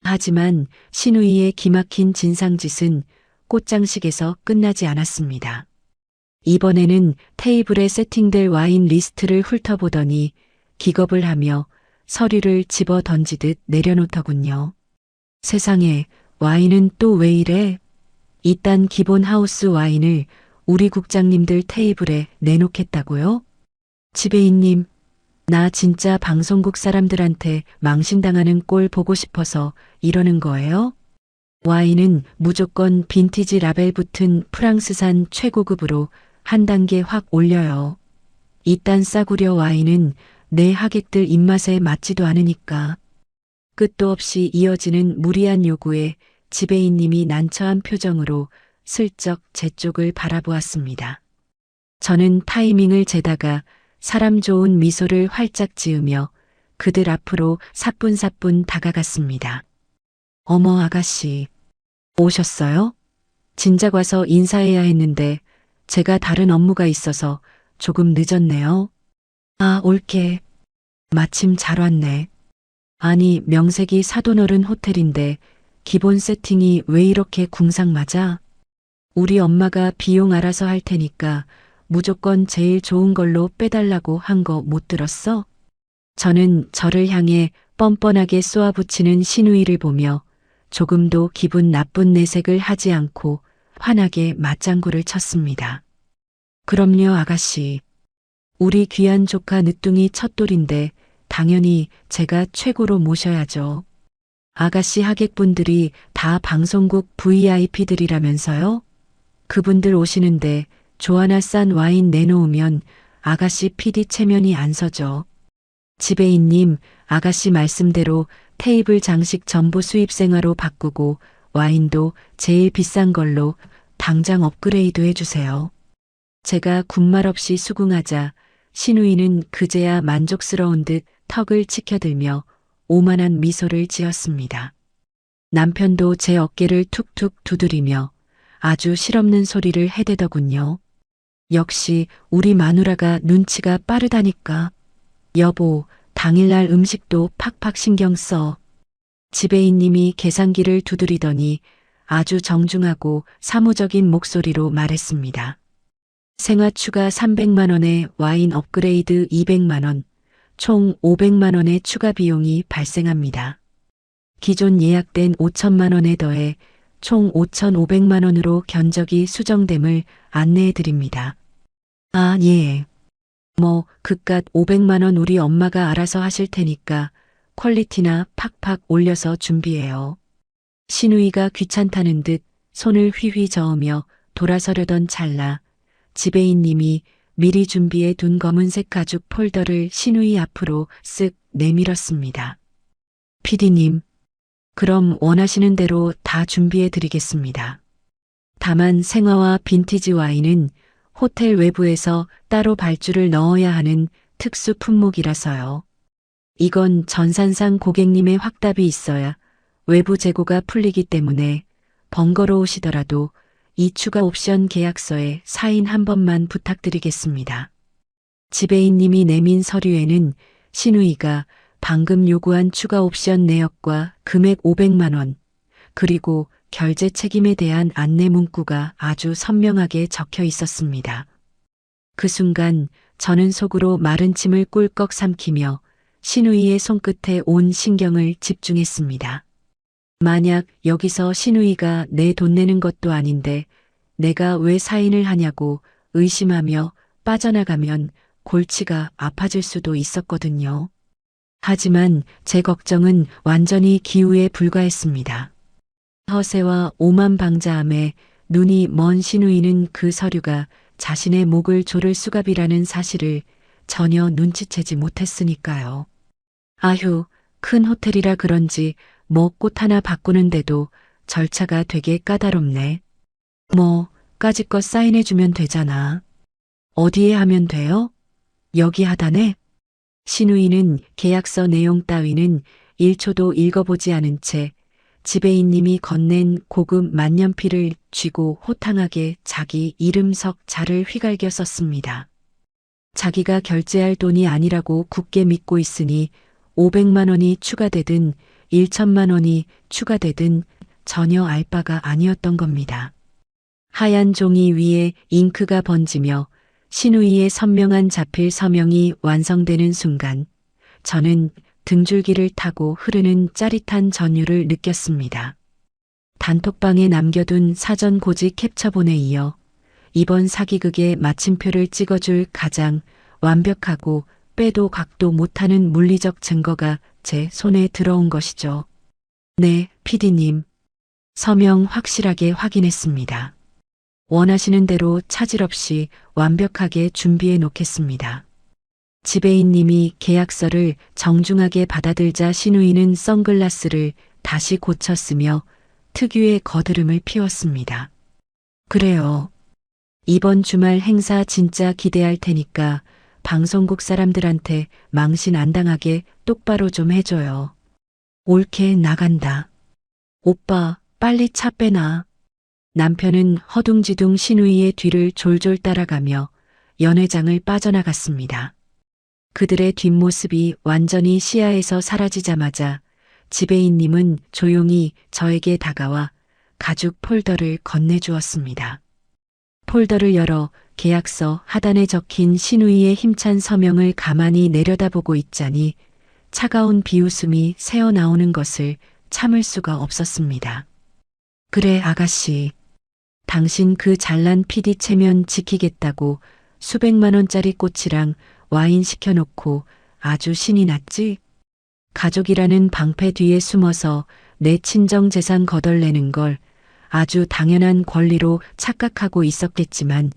하지만 시누이의 기막힌 진상짓은 꽃장식에서 끝나지 않았습니다. 이번에는 테이블에 세팅될 와인 리스트를 훑어보더니 기겁을 하며 서류를 집어 던지듯 내려놓더군요. 세상에, 와인은 또 왜 이래? 이딴 기본 하우스 와인을 우리 국장님들 테이블에 내놓겠다고요? 지배인님, 나 진짜 방송국 사람들한테 망신당하는 꼴 보고 싶어서 이러는 거예요? 와인은 무조건 빈티지 라벨 붙은 프랑스산 최고급으로 한 단계 확 올려요. 이딴 싸구려 와인은 내 하객들 입맛에 맞지도 않으니까. 끝도 없이 이어지는 무리한 요구에 지배인님이 난처한 표정으로 슬쩍 제 쪽을 바라보았습니다. 저는 타이밍을 재다가 사람 좋은 미소를 활짝 지으며 그들 앞으로 사뿐사뿐 다가갔습니다. 어머 아가씨, 오셨어요? 진작 와서 인사해야 했는데 제가 다른 업무가 있어서 조금 늦었네요. 아, 올게. 마침 잘 왔네. 아니, 명색이 사돈어른 호텔인데 기본 세팅이 왜 이렇게 궁상맞아? 우리 엄마가 비용 알아서 할 테니까 무조건 제일 좋은 걸로 빼달라고 한 거 못 들었어? 저는 저를 향해 뻔뻔하게 쏘아붙이는 신우이를 보며 조금도 기분 나쁜 내색을 하지 않고 환하게 맞장구를 쳤습니다. 그럼요, 아가씨. 우리 귀한 조카 늦둥이 첫돌인데 당연히 제가 최고로 모셔야죠. 아가씨 하객분들이 다 방송국 VIP들이라면서요? 그분들 오시는데 조하나 싼 와인 내놓으면 아가씨 PD 체면이 안 서죠. 지배인님, 아가씨 말씀대로 테이블 장식 전부 수입생화로 바꾸고 와인도 제일 비싼 걸로 당장 업그레이드 해주세요. 제가 군말 없이 수긍하자 신우이는 그제야 만족스러운 듯 턱을 치켜들며 오만한 미소를 지었습니다. 남편도 제 어깨를 툭툭 두드리며 아주 실없는 소리를 해대더군요. 역시 우리 마누라가 눈치가 빠르다니까. 여보, 당일날 음식도 팍팍 신경 써. 지배인님이 계산기를 두드리더니 아주 정중하고 사무적인 목소리로 말했습니다. 생화 추가 300만 원에 와인 업그레이드 200만 원, 총 500만 원의 추가 비용이 발생합니다. 기존 예약된 5천만 원에 더해 총 5,500만 원으로 견적이 수정됨을 안내해 드립니다. 아, 예. 뭐 그깟 500만 원 우리 엄마가 알아서 하실 테니까 퀄리티나 팍팍 올려서 준비해요. 신우이가 귀찮다는 듯 손을 휘휘 저으며 돌아서려던 찰나 지배인님이 미리 준비해 둔 검은색 가죽 폴더를 신우이 앞으로 쓱 내밀었습니다. PD님, 그럼 원하시는 대로 다 준비해 드리겠습니다. 다만 생화와 빈티지 와인은 호텔 외부에서 따로 발주를 넣어야 하는 특수 품목이라서요. 이건 전산상 고객님의 확답이 있어야 외부 재고가 풀리기 때문에 번거로우시더라도 이 추가 옵션 계약서에 사인 한 번만 부탁드리겠습니다. 지배인님이 내민 서류에는 신우이가 방금 요구한 추가 옵션 내역과 금액 500만 원, 그리고 결제 책임에 대한 안내 문구가 아주 선명하게 적혀 있었습니다. 그 순간 저는 속으로 마른 침을 꿀꺽 삼키며 신우이의 손끝에 온 신경을 집중했습니다. 만약 여기서 신우이가 내 돈 내는 것도 아닌데 내가 왜 사인을 하냐고 의심하며 빠져나가면 골치가 아파질 수도 있었거든요. 하지만 제 걱정은 완전히 기우에 불과했습니다. 허세와 오만방자함에 눈이 먼 신우이는 그 서류가 자신의 목을 조를 수갑이라는 사실을 전혀 눈치채지 못했으니까요. 아휴, 큰 호텔이라 그런지 뭐 꽃 하나 바꾸는데도 절차가 되게 까다롭네. 뭐 까짓것 사인해주면 되잖아. 어디에 하면 돼요? 여기 하단에? 신우이는 계약서 내용 따위는 1초도 읽어보지 않은 채 지배인님이 건넨 고급 만년필을 쥐고 호탕하게 자기 이름 석 자를 휘갈겨 썼습니다. 자기가 결제할 돈이 아니라고 굳게 믿고 있으니 500만 원이 추가되든 1천만 원이 추가되든 전혀 알 바가 아니었던 겁니다. 하얀 종이 위에 잉크가 번지며 신우이의 선명한 자필 서명이 완성되는 순간 저는 등줄기를 타고 흐르는 짜릿한 전율을 느꼈습니다. 단톡방에 남겨둔 사전 고지 캡처본에 이어 이번 사기극의 마침표를 찍어줄 가장 완벽하고 빼도 각도 못하는 물리적 증거가 제 손에 들어온 것이죠. 네, PD님. 서명 확실하게 확인했습니다. 원하시는 대로 차질 없이 완벽하게 준비해 놓겠습니다. 지배인님이 계약서를 정중하게 받아들자 신우이는 선글라스를 다시 고쳤으며 특유의 거드름을 피웠습니다. 그래요. 이번 주말 행사 진짜 기대할 테니까 방송국 사람들한테 망신 안 당하게 똑바로 좀 해줘요. 옳게 나간다. 오빠, 빨리 차 빼놔. 남편은 허둥지둥 신우이의 뒤를 졸졸 따라가며 연회장을 빠져나갔습니다. 그들의 뒷모습이 완전히 시야에서 사라지자마자 지배인님은 조용히 저에게 다가와 가죽 폴더를 건네주었습니다. 폴더를 열어 계약서 하단에 적힌 신우이의 힘찬 서명을 가만히 내려다보고 있자니 차가운 비웃음이 새어나오는 것을 참을 수가 없었습니다. 그래 아가씨. 당신 그 잘난 PD 체면 지키겠다고 수백만 원짜리 꽃이랑 와인 시켜놓고 아주 신이 났지? 가족이라는 방패 뒤에 숨어서 내 친정 재산 거덜내는 걸 아주 당연한 권리로 착각하고 있었겠지만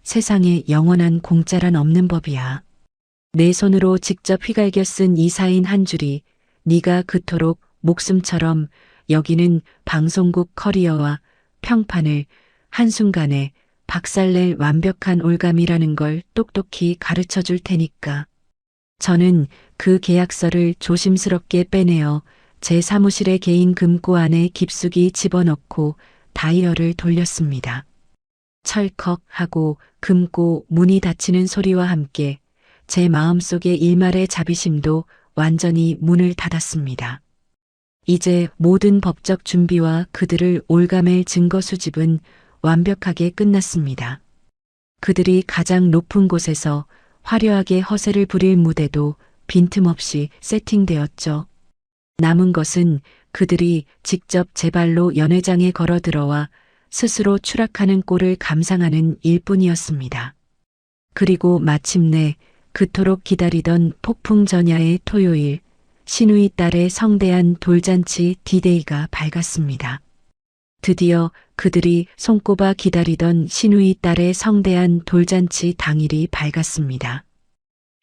세상에 영원한 공짜란 없는 법이야. 내 손으로 직접 휘갈겨 쓴 이 사인 한 줄이 네가 그토록 목숨처럼 여기는 방송국 커리어와 평판을 한순간에 박살낼 완벽한 올감이라는 걸 똑똑히 가르쳐 줄 테니까. 저는 그 계약서를 조심스럽게 빼내어 제 사무실의 개인 금고 안에 깊숙이 집어넣고 다이얼을 돌렸습니다. 철컥 하고 금고 문이 닫히는 소리와 함께 제 마음속의 일말의 자비심도 완전히 문을 닫았습니다. 이제 모든 법적 준비와 그들을 올가맬 증거 수집은 완벽하게 끝났습니다. 그들이 가장 높은 곳에서 화려하게 허세를 부릴 무대도 빈틈없이 세팅되었죠. 남은 것은 그들이 직접 제 발로 연회장에 걸어 들어와 스스로 추락하는 꼴을 감상하는 일뿐이었습니다. 그리고 마침내 그토록 기다리던 폭풍 전야의 토요일, 신우이 딸의 성대한 돌잔치 디데이가 밝았습니다. 드디어 그들이 손꼽아 기다리던 신우이 딸의 성대한 돌잔치 당일이 밝았습니다.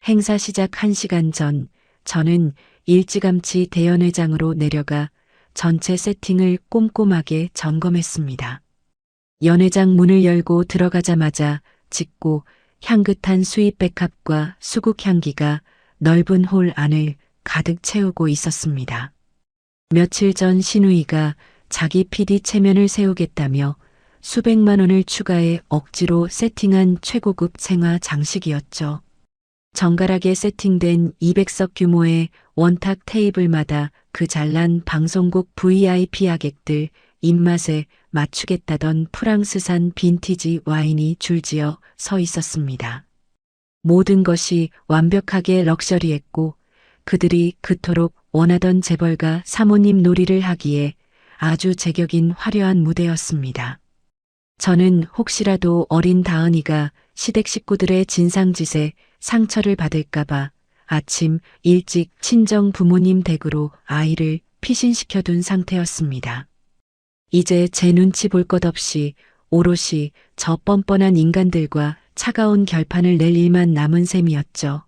행사 시작 1시간 전, 저는 일찌감치 대연회장으로 내려가 전체 세팅을 꼼꼼하게 점검했습니다. 연회장 문을 열고 들어가자마자 짙고 향긋한 스윗 백합과 수국 향기가 넓은 홀 안을 가득 채우고 있었습니다. 며칠 전 신우이가 자기 PD 체면을 세우겠다며 수백만 원을 추가해 억지로 세팅한 최고급 생화 장식이었죠. 정갈하게 세팅된 200석 규모의 원탁 테이블마다 그 잘난 방송국 VIP 하객들 입맛에 맞추겠다던 프랑스산 빈티지 와인이 줄지어 서 있었습니다. 모든 것이 완벽하게 럭셔리했고 그들이 그토록 원하던 재벌가 사모님 놀이를 하기에 아주 제격인 화려한 무대였습니다. 저는 혹시라도 어린 다은이가 시댁 식구들의 진상짓에 상처를 받을까봐 아침 일찍 친정 부모님 댁으로 아이를 피신시켜둔 상태였습니다. 이제 제 눈치 볼 것 없이 오롯이 저 뻔뻔한 인간들과 차가운 결판을 낼 일만 남은 셈이었죠.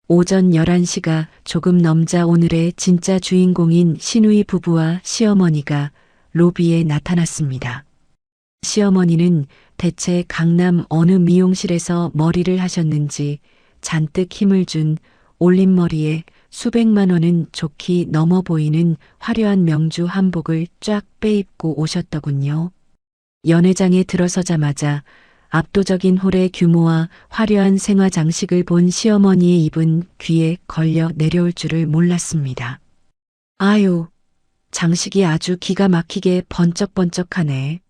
오전 11시가 조금 넘자 오늘의 진짜 주인공인 신우이 부부와 시어머니가 로비에 나타났습니다. 시어머니는 대체 강남 어느 미용실에서 머리를 하셨는지 잔뜩 힘을 준 올림머리에 수백만 원은 좋게 넘어 보이는 화려한 명주 한복을 쫙 빼입고 오셨더군요. 연회장에 들어서자마자 압도적인 홀의 규모와 화려한 생화 장식을 본 시어머니의 입은 귀에 걸려 내려올 줄을 몰랐습니다. 아유, 장식이 아주 기가 막히게 번쩍번쩍하네.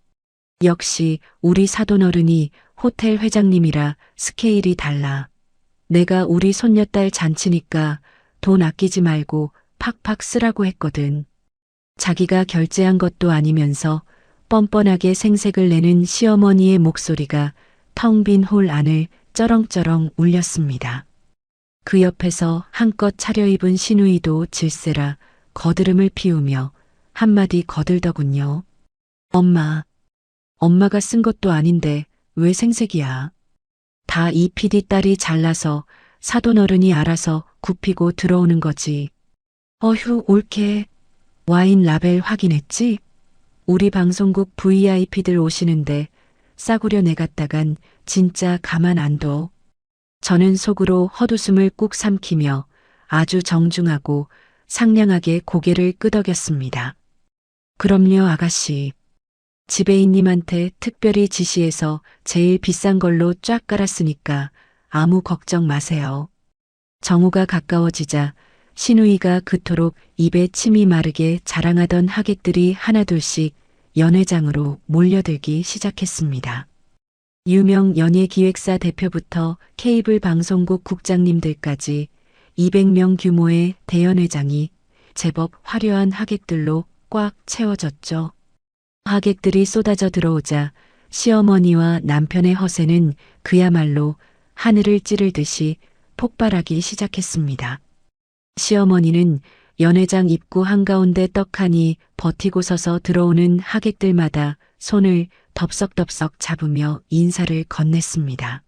역시 우리 사돈어른이 호텔 회장님이라 스케일이 달라. 내가 우리 손녀딸 잔치니까 돈 아끼지 말고 팍팍 쓰라고 했거든. 자기가 결제한 것도 아니면서 뻔뻔하게 생색을 내는 시어머니의 목소리가 텅 빈 홀 안을 쩌렁쩌렁 울렸습니다. 그 옆에서 한껏 차려입은 신우이도 질세라 거드름을 피우며 한마디 거들더군요. 엄마가 쓴 것도 아닌데 왜 생색이야. 다 이 PD 딸이 잘나서 사돈어른이 알아서 굽히고 들어오는 거지. 어휴, 옳게. 와인 라벨 확인했지? 우리 방송국 VIP들 오시는데 싸구려 내갔다간 진짜 가만 안 둬. 저는 속으로 헛웃음을 꾹 삼키며 아주 정중하고 상냥하게 고개를 끄덕였습니다. 그럼요, 아가씨. 지배인님한테 특별히 지시해서 제일 비싼 걸로 쫙 깔았으니까 아무 걱정 마세요. 정오가 가까워지자 신우이가 그토록 입에 침이 마르게 자랑하던 하객들이 하나둘씩 연회장으로 몰려들기 시작했습니다. 유명 연예기획사 대표부터 케이블 방송국 국장님들까지 200명 규모의 대연회장이 제법 화려한 하객들로 꽉 채워졌죠. 하객들이 쏟아져 들어오자 시어머니와 남편의 허세는 그야말로 하늘을 찌르듯이 폭발하기 시작했습니다. 시어머니는 연회장 입구 한가운데 떡하니 버티고 서서 들어오는 하객들마다 손을 덥석덥석 잡으며 인사를 건넸습니다.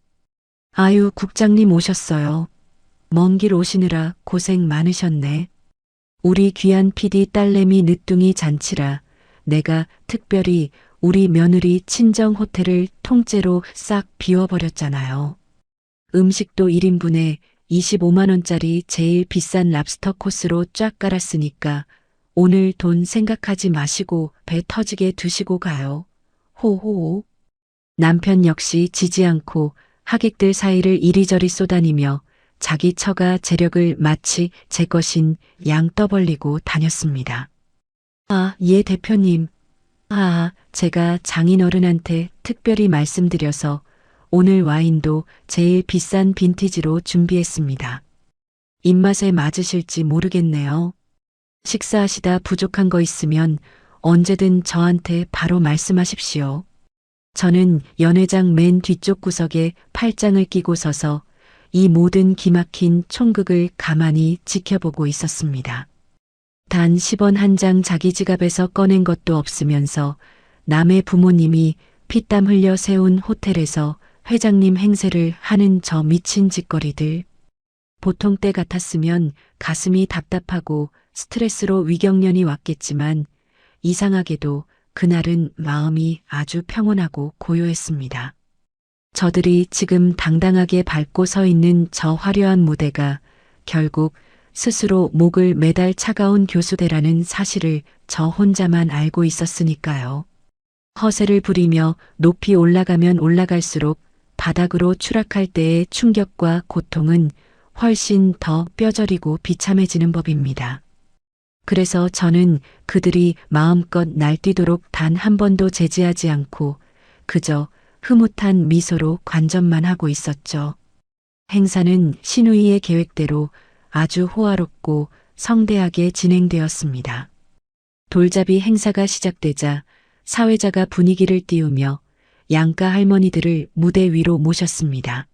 아유, 국장님 오셨어요. 먼 길 오시느라 고생 많으셨네. 우리 귀한 PD 딸내미 늦둥이 잔치라 내가 특별히 우리 며느리 친정 호텔을 통째로 싹 비워버렸잖아요. 음식도 1인분에 25만 원짜리 제일 비싼 랍스터 코스로 쫙 깔았으니까 오늘 돈 생각하지 마시고 배 터지게 드시고 가요. 호호. 남편 역시 지지 않고 하객들 사이를 이리저리 쏘다니며 자기 처가 재력을 마치 제 것인 양 떠벌리고 다녔습니다. 아, 예 대표님. 제가 장인어른한테 특별히 말씀드려서 오늘 와인도 제일 비싼 빈티지로 준비했습니다. 입맛에 맞으실지 모르겠네요. 식사하시다 부족한 거 있으면 언제든 저한테 바로 말씀하십시오. 저는 연회장 맨 뒤쪽 구석에 팔짱을 끼고 서서 이 모든 기막힌 총극을 가만히 지켜보고 있었습니다. 단 10원 한 장 자기 지갑에서 꺼낸 것도 없으면서 남의 부모님이 피땀 흘려 세운 호텔에서 회장님 행세를 하는 저 미친 짓거리들. 보통 때 같았으면 가슴이 답답하고 스트레스로 위경련이 왔겠지만 이상하게도 그날은 마음이 아주 평온하고 고요했습니다. 저들이 지금 당당하게 밟고 서 있는 저 화려한 무대가 결국 스스로 목을 매달 차가운 교수대라는 사실을 저 혼자만 알고 있었으니까요. 허세를 부리며 높이 올라가면 올라갈수록 바닥으로 추락할 때의 충격과 고통은 훨씬 더 뼈저리고 비참해지는 법입니다. 그래서 저는 그들이 마음껏 날뛰도록 단 한 번도 제지하지 않고 그저 흐뭇한 미소로 관전만 하고 있었죠. 행사는 신우이의 계획대로 아주 호화롭고 성대하게 진행되었습니다. 돌잡이 행사가 시작되자 사회자가 분위기를 띄우며 양가 할머니들을 무대 위로 모셨습니다.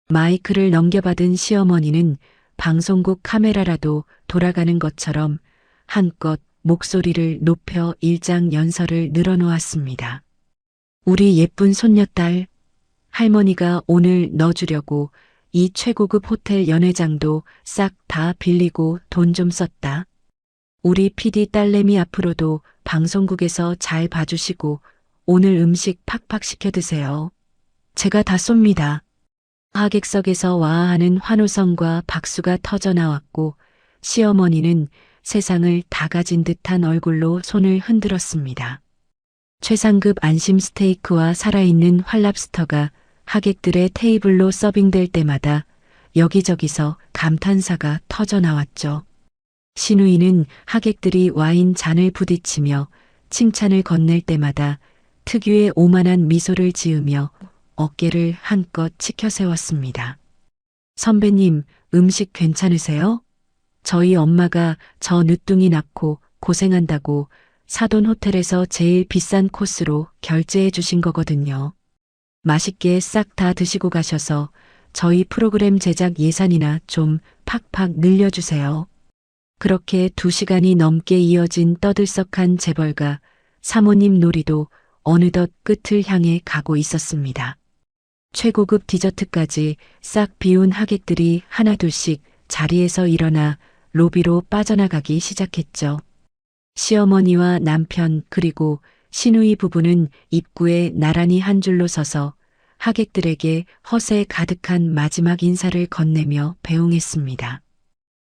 마이크를 넘겨받은 시어머니는 방송국 카메라라도 돌아가는 것처럼 한껏 목소리를 높여 일장연설을 늘어놓았습니다. 우리 예쁜 손녀딸, 할머니가 오늘 넣어주려고 이 최고급 호텔 연회장도 싹 다 빌리고 돈 좀 썼다. 우리 PD 딸내미 앞으로도 방송국에서 잘 봐주시고 오늘 음식 팍팍 시켜 드세요. 제가 다 쏩니다. 하객석에서 와하는 환호성과 박수가 터져 나왔고 시어머니는 세상을 다 가진 듯한 얼굴로 손을 흔들었습니다. 최상급 안심 스테이크와 살아있는 활랍스터가 하객들의 테이블로 서빙될 때마다 여기저기서 감탄사가 터져 나왔죠. 신우이는 하객들이 와인 잔을 부딪히며 칭찬을 건넬 때마다 특유의 오만한 미소를 지으며 어깨를 한껏 치켜 세웠습니다. 선배님, 음식 괜찮으세요? 저희 엄마가 저 늦둥이 낳고 고생한다고 사돈 호텔에서 제일 비싼 코스로 결제해 주신 거거든요. 맛있게 싹 다 드시고 가셔서 저희 프로그램 제작 예산이나 좀 팍팍 늘려주세요. 그렇게 2시간이 넘게 이어진 떠들썩한 재벌과 사모님 놀이도 어느덧 끝을 향해 가고 있었습니다. 최고급 디저트까지 싹 비운 하객들이 하나둘씩 자리에서 일어나 로비로 빠져나가기 시작했죠. 시어머니와 남편 그리고 시누이 부부는 입구에 나란히 한 줄로 서서 하객들에게 허세 가득한 마지막 인사를 건네며 배웅했습니다.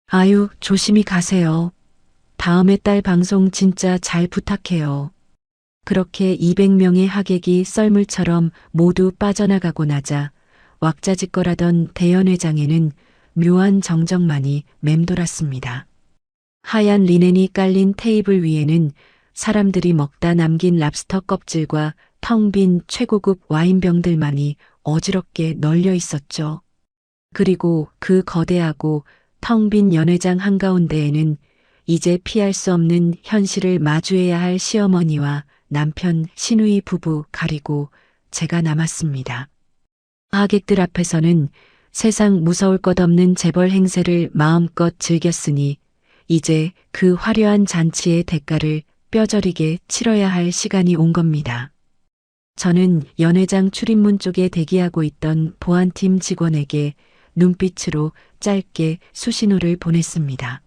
아유, 조심히 가세요. 다음에 딸 방송 진짜 잘 부탁해요. 그렇게 200명의 하객이 썰물처럼 모두 빠져나가고 나자 왁자지껄하던 대연회장에는 묘한 정적만이 맴돌았습니다. 하얀 리넨이 깔린 테이블 위에는 사람들이 먹다 남긴 랍스터 껍질과 텅 빈 최고급 와인병들만이 어지럽게 널려 있었죠. 그리고 그 거대하고 텅 빈 연회장 한가운데에는 이제 피할 수 없는 현실을 마주해야 할 시어머니와 남편 시누이 부부 가리고 제가 남았습니다. 하객들 앞에서는 세상 무서울 것 없는 재벌 행세를 마음껏 즐겼으니 이제 그 화려한 잔치의 대가를 뼈저리게 치러야 할 시간이 온 겁니다. 저는 연회장 출입문 쪽에 대기하고 있던 보안팀 직원에게 눈빛으로 짧게 수신호를 보냈습니다.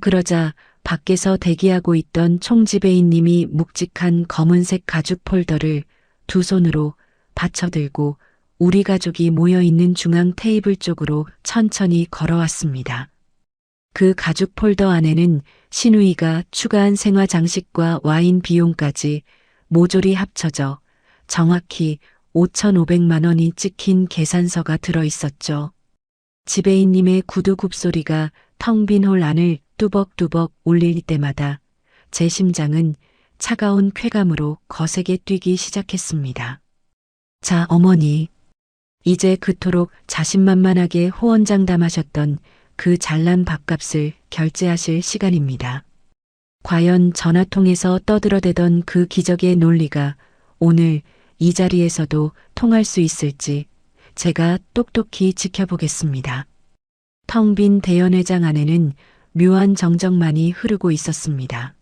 그러자 밖에서 대기하고 있던 총지배인님이 묵직한 검은색 가죽 폴더를 두 손으로 받쳐들고 우리 가족이 모여있는 중앙 테이블 쪽으로 천천히 걸어왔습니다. 그 가죽 폴더 안에는 시누이가 추가한 생화 장식과 와인 비용까지 모조리 합쳐져 정확히 5,500만 원이 찍힌 계산서가 들어 있었죠. 지배인님의 구두 굽소리가 텅 빈 홀 안을 뚜벅뚜벅 울릴 때마다 제 심장은 차가운 쾌감으로 거세게 뛰기 시작했습니다. 자, 어머니. 이제 그토록 자신만만하게 호언장담하셨던 그 잘난 밥값을 결제하실 시간입니다. 과연 전화통에서 떠들어대던 그 기적의 논리가 오늘 이 자리에서도 통할 수 있을지 제가 똑똑히 지켜보겠습니다. 텅 빈 대연회장 안에는 묘한 정적만이 흐르고 있었습니다.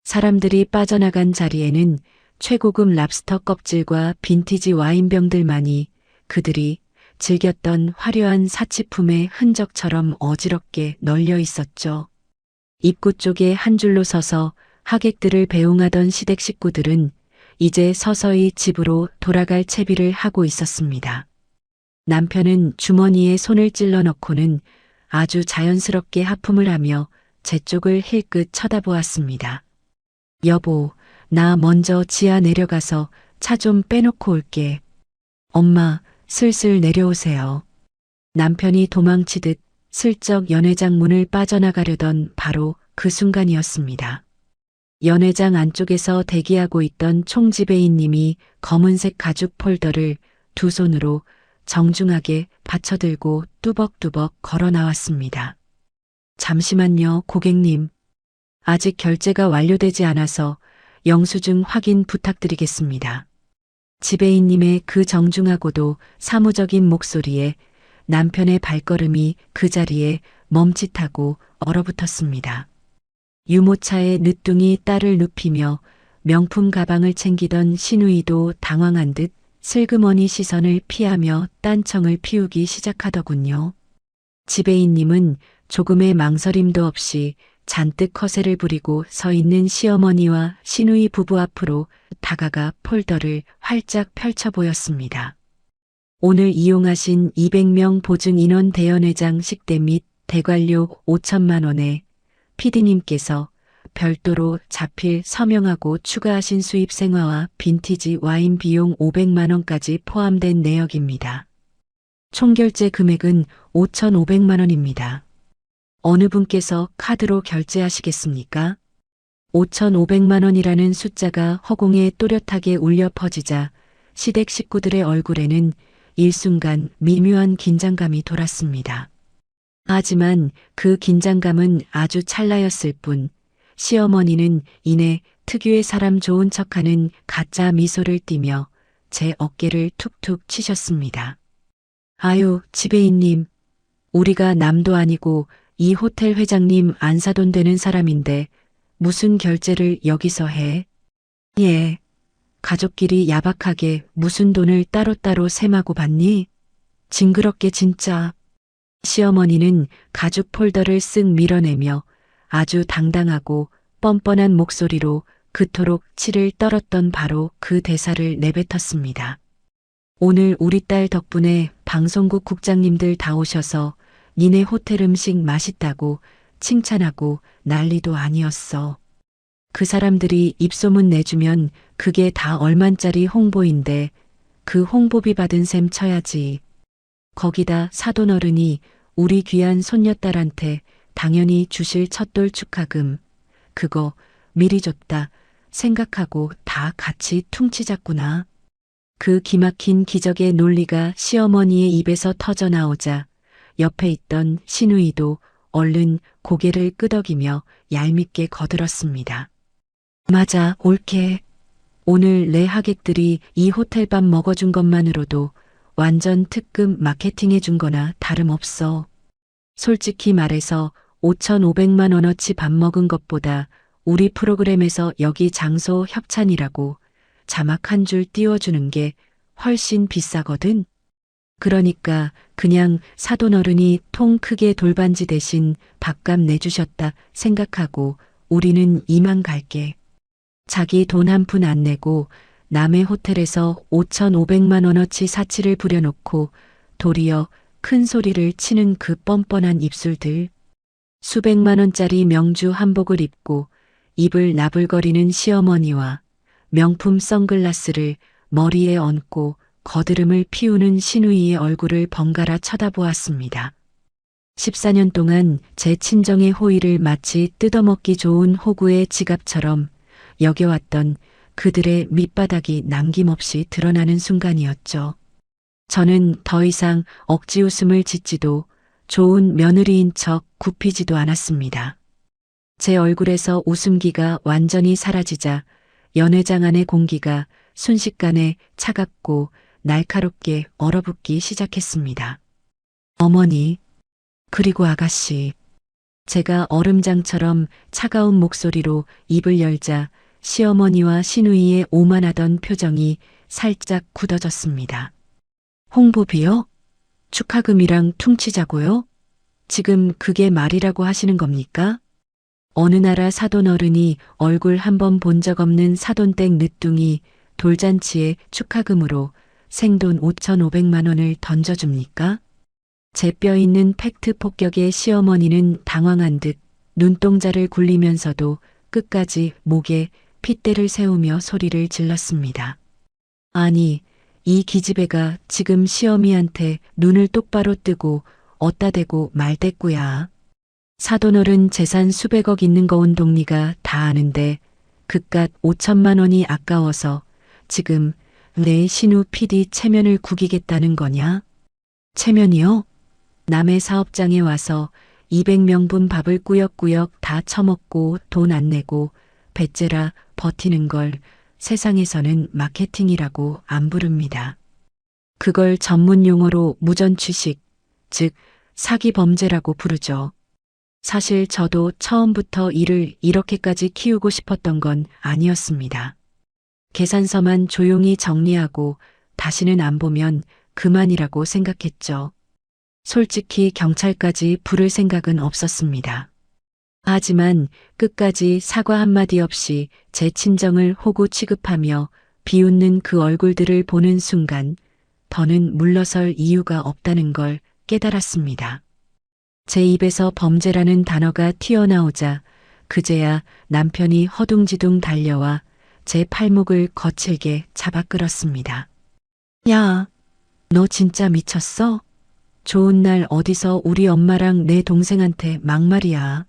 사람들이 빠져나간 자리에는 최고급 랍스터 껍질과 빈티지 와인병들만이 그들이 즐겼던 화려한 사치품의 흔적처럼 어지럽게 널려 있었죠. 입구 쪽에 한 줄로 서서 하객들을 배웅하던 시댁 식구들은 이제 서서히 집으로 돌아갈 채비를 하고 있었습니다. 남편은 주머니에 손을 찔러 넣고는 아주 자연스럽게 하품을 하며 제 쪽을 힐끗 쳐다보았습니다. 여보, 나 먼저 지하 내려가서 차 좀 빼놓고 올게. 엄마, 슬슬 내려오세요. 남편이 도망치듯 슬쩍 연회장 문을 빠져나가려던 바로 그 순간이었습니다. 연회장 안쪽에서 대기하고 있던 총지배인님이 검은색 가죽 폴더를 두 손으로 정중하게 받쳐들고 뚜벅뚜벅 걸어 나왔습니다. 잠시만요, 고객님. 아직 결제가 완료되지 않아서 영수증 확인 부탁드리겠습니다. 지배인님의 그 정중하고도 사무적인 목소리에 남편의 발걸음이 그 자리에 멈칫하고 얼어붙었습니다. 유모차에 늦둥이 딸을 눕히며 명품 가방을 챙기던 시누이도 당황한 듯 슬그머니 시선을 피하며 딴청을 피우기 시작하더군요. 지배인님은 조금의 망설임도 없이 잔뜩 허세를 부리고 서 있는 시어머니와 시누이 부부 앞으로 다가가 폴더를 활짝 펼쳐 보였습니다. 오늘 이용하신 200명 보증 인원 대연회장 식대 및 대관료 5천만 원에 PD님께서 별도로 자필 서명하고 추가하신 수입 생화와 빈티지 와인 비용 500만 원까지 포함된 내역입니다. 총결제 금액은 5,500만 원입니다. 어느 분께서 카드로 결제하시겠습니까? 5,500만 원이라는 숫자가 허공에 또렷하게 울려 퍼지자 시댁 식구들의 얼굴에는 일순간 미묘한 긴장감이 돌았습니다. 하지만 그 긴장감은 아주 찰나였을 뿐 시어머니는 이내 특유의 사람 좋은 척하는 가짜 미소를 띠며 제 어깨를 툭툭 치셨습니다. 아유, 지배인님. 우리가 남도 아니고 이 호텔 회장님 안사돈 되는 사람인데 무슨 결제를 여기서 해? 예. 가족끼리 야박하게 무슨 돈을 따로따로 셈하고 받니? 징그럽게 진짜. 시어머니는 가죽 폴더를 쓱 밀어내며 아주 당당하고 뻔뻔한 목소리로 그토록 치를 떨었던 바로 그 대사를 내뱉었습니다. 오늘 우리 딸 덕분에 방송국 국장님들 다 오셔서 니네 호텔 음식 맛있다고 칭찬하고 난리도 아니었어. 그 사람들이 입소문 내주면 그게 다 얼만짜리 홍보인데 그 홍보비 받은 셈 쳐야지. 거기다 사돈어른이 우리 귀한 손녀딸한테 당연히 주실 첫돌 축하금. 그거 미리 줬다 생각하고 다 같이 퉁치잤구나. 그 기막힌 기적의 논리가 시어머니의 입에서 터져 나오자 옆에 있던 시누이도 얼른 고개를 끄덕이며 얄밉게 거들었습니다. 맞아, 옳게. 오늘 내 하객들이 이 호텔밥 먹어준 것만으로도 완전 특급 마케팅해 준 거나 다름없어. 솔직히 말해서 5,500만 원어치 밥 먹은 것보다 우리 프로그램에서 여기 장소 협찬이라고 자막 한 줄 띄워주는 게 훨씬 비싸거든. 그러니까 그냥 사돈어른이 통 크게 돌반지 대신 밥값 내주셨다 생각하고 우리는 이만 갈게. 자기 돈 한 푼 안 내고 남의 호텔에서 5,500만 원어치 사치를 부려놓고 도리어 큰 소리를 치는 그 뻔뻔한 입술들. 수백만 원짜리 명주 한복을 입고 입을 나불거리는 시어머니와 명품 선글라스를 머리에 얹고 거드름을 피우는 시누이의 얼굴을 번갈아 쳐다보았습니다. 14년 동안 제 친정의 호의를 마치 뜯어먹기 좋은 호구의 지갑처럼 여겨왔던 그들의 밑바닥이 남김없이 드러나는 순간이었죠. 저는 더 이상 억지 웃음을 짓지도 좋은 며느리인 척 굽히지도 않았습니다. 제 얼굴에서 웃음기가 완전히 사라지자 연회장 안의 공기가 순식간에 차갑고 날카롭게 얼어붙기 시작했습니다. 어머니, 그리고 아가씨. 제가 얼음장처럼 차가운 목소리로 입을 열자 시어머니와 시누이의 오만하던 표정이 살짝 굳어졌습니다. 홍보비요? 축하금이랑 퉁치자고요? 지금 그게 말이라고 하시는 겁니까? 어느 나라 사돈어른이 얼굴 한번 본 적 없는 사돈댁 늦둥이 돌잔치에 축하금으로 생돈 5,500만 원을 던져줍니까? 제 뼈 있는 팩트 폭격에 시어머니는 당황한 듯 눈동자를 굴리면서도 끝까지 목에 핏대를 세우며 소리를 질렀습니다. 아니, 이 기집애가 지금 시어미한테 눈을 똑바로 뜨고 어따 대고 말대꾸야. 사돈어른 재산 수백억 있는 거 온 동리가 다 아는데 그깟 5천만 원이 아까워서 지금 내 신우 PD 체면을 구기겠다는 거냐? 체면이요? 남의 사업장에 와서 200명분 밥을 꾸역꾸역 다 처먹고 돈 안 내고 배째라 버티는 걸 세상에서는 마케팅이라고 안 부릅니다. 그걸 전문 용어로 무전취식, 즉 사기 범죄라고 부르죠. 사실 저도 처음부터 일을 이렇게까지 키우고 싶었던 건 아니었습니다. 계산서만 조용히 정리하고 다시는 안 보면 그만이라고 생각했죠. 솔직히 경찰까지 부를 생각은 없었습니다. 하지만 끝까지 사과 한마디 없이 제 친정을 호구 취급하며 비웃는 그 얼굴들을 보는 순간 더는 물러설 이유가 없다는 걸 깨달았습니다. 제 입에서 범죄라는 단어가 튀어나오자 그제야 남편이 허둥지둥 달려와 제 팔목을 거칠게 잡아 끌었습니다. 야, 너 진짜 미쳤어? 좋은 날 어디서 우리 엄마랑 내 동생한테 막말이야.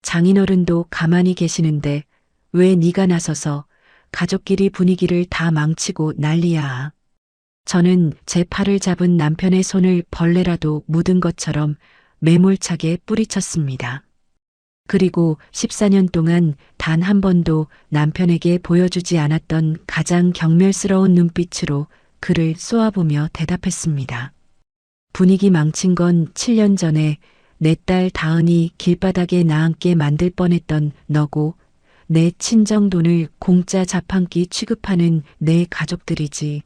장인어른도 가만히 계시는데 왜 네가 나서서 가족끼리 분위기를 다 망치고 난리야. 저는 제 팔을 잡은 남편의 손을 벌레라도 묻은 것처럼 매몰차게 뿌리쳤습니다. 그리고 14년 동안 단 한 번도 남편에게 보여주지 않았던 가장 경멸스러운 눈빛으로 그를 쏘아보며 대답했습니다. 분위기 망친 건 7년 전에 내 딸 다은이 길바닥에 나앉게 만들 뻔했던 너고 내 친정 돈을 공짜 자판기 취급하는 내 가족들이지.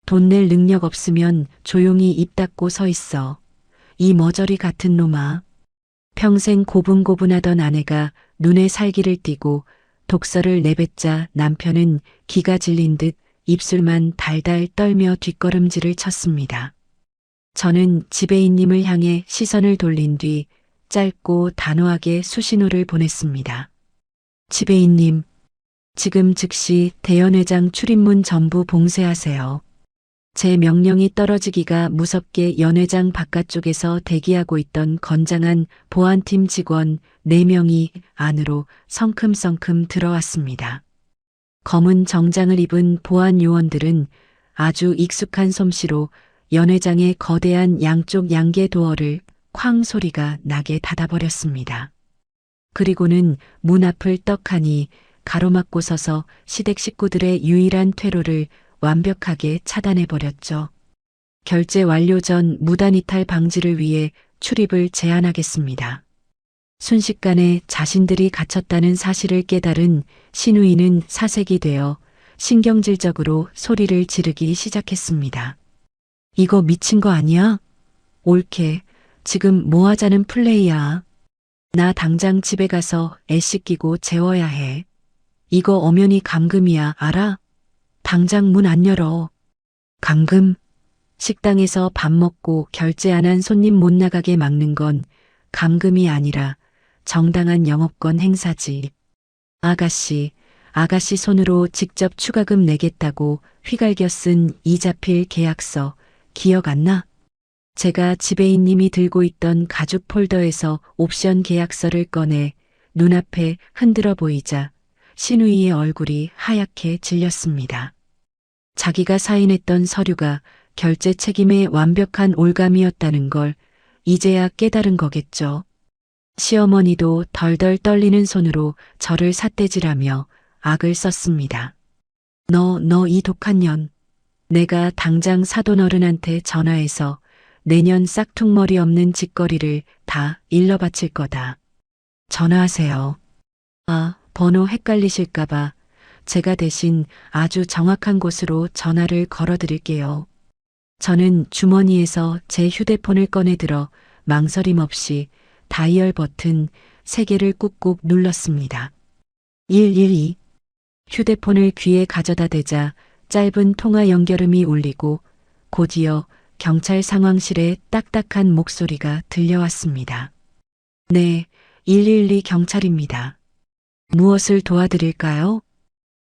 돈 낼 능력 없으면 조용히 입 닫고 서 있어. 이 머저리 같은 놈아. 평생 고분고분하던 아내가 눈에 살기를 띠고 독서를 내뱉자 남편은 기가 질린 듯 입술만 달달 떨며 뒷걸음질을 쳤습니다. 저는 지배인님을 향해 시선을 돌린 뒤 짧고 단호하게 수신호를 보냈습니다. 지배인님, 지금 즉시 대연회장 출입문 전부 봉쇄하세요. 제 명령이 떨어지기가 무섭게 연회장 바깥쪽에서 대기하고 있던 건장한 보안팀 직원 4명이 안으로 성큼성큼 들어왔습니다. 검은 정장을 입은 보안 요원들은 아주 익숙한 솜씨로 연회장의 거대한 양쪽 양계 도어를 쾅 소리가 나게 닫아버렸습니다. 그리고는 문 앞을 떡하니 가로막고 서서 시댁 식구들의 유일한 퇴로를 완벽하게 차단해버렸죠. 결제 완료 전 무단 이탈 방지를 위해 출입을 제한하겠습니다. 순식간에 자신들이 갇혔다는 사실을 깨달은 신우이는 사색이 되어 신경질적으로 소리를 지르기 시작했습니다. 이거 미친 거 아니야? 옳게, 지금 뭐 하자는 플레이야? 나 당장 집에 가서 애 씻기고 재워야 해. 이거 엄연히 감금이야, 알아? 당장 문 안 열어. 감금? 식당에서 밥 먹고 결제 안 한 손님 못 나가게 막는 건 감금이 아니라 정당한 영업권 행사지. 아가씨 손으로 직접 추가금 내겠다고 휘갈겨 쓴 이자필 계약서 기억 안 나? 제가 지배인님이 들고 있던 가죽 폴더에서 옵션 계약서를 꺼내 눈앞에 흔들어 보이자 신우이의 얼굴이 하얗게 질렸습니다. 자기가 사인했던 서류가 결제 책임의 완벽한 올감이었다는 걸 이제야 깨달은 거겠죠. 시어머니도 덜덜 떨리는 손으로 저를 삿대질하며 악을 썼습니다. 너 이 독한 년. 내가 당장 사돈 어른한테 전화해서 내년 싹퉁머리 없는 짓거리를 다 일러 바칠 거다. 전화하세요. 아, 번호 헷갈리실까봐 제가 대신 아주 정확한 곳으로 전화를 걸어드릴게요. 저는 주머니에서 제 휴대폰을 꺼내들어 망설임 없이 다이얼 버튼 3개를 꾹꾹 눌렀습니다. 112. 휴대폰을 귀에 가져다 대자 짧은 통화 연결음이 울리고 곧이어 경찰 상황실의 딱딱한 목소리가 들려왔습니다. 네, 112 경찰입니다. 무엇을 도와드릴까요?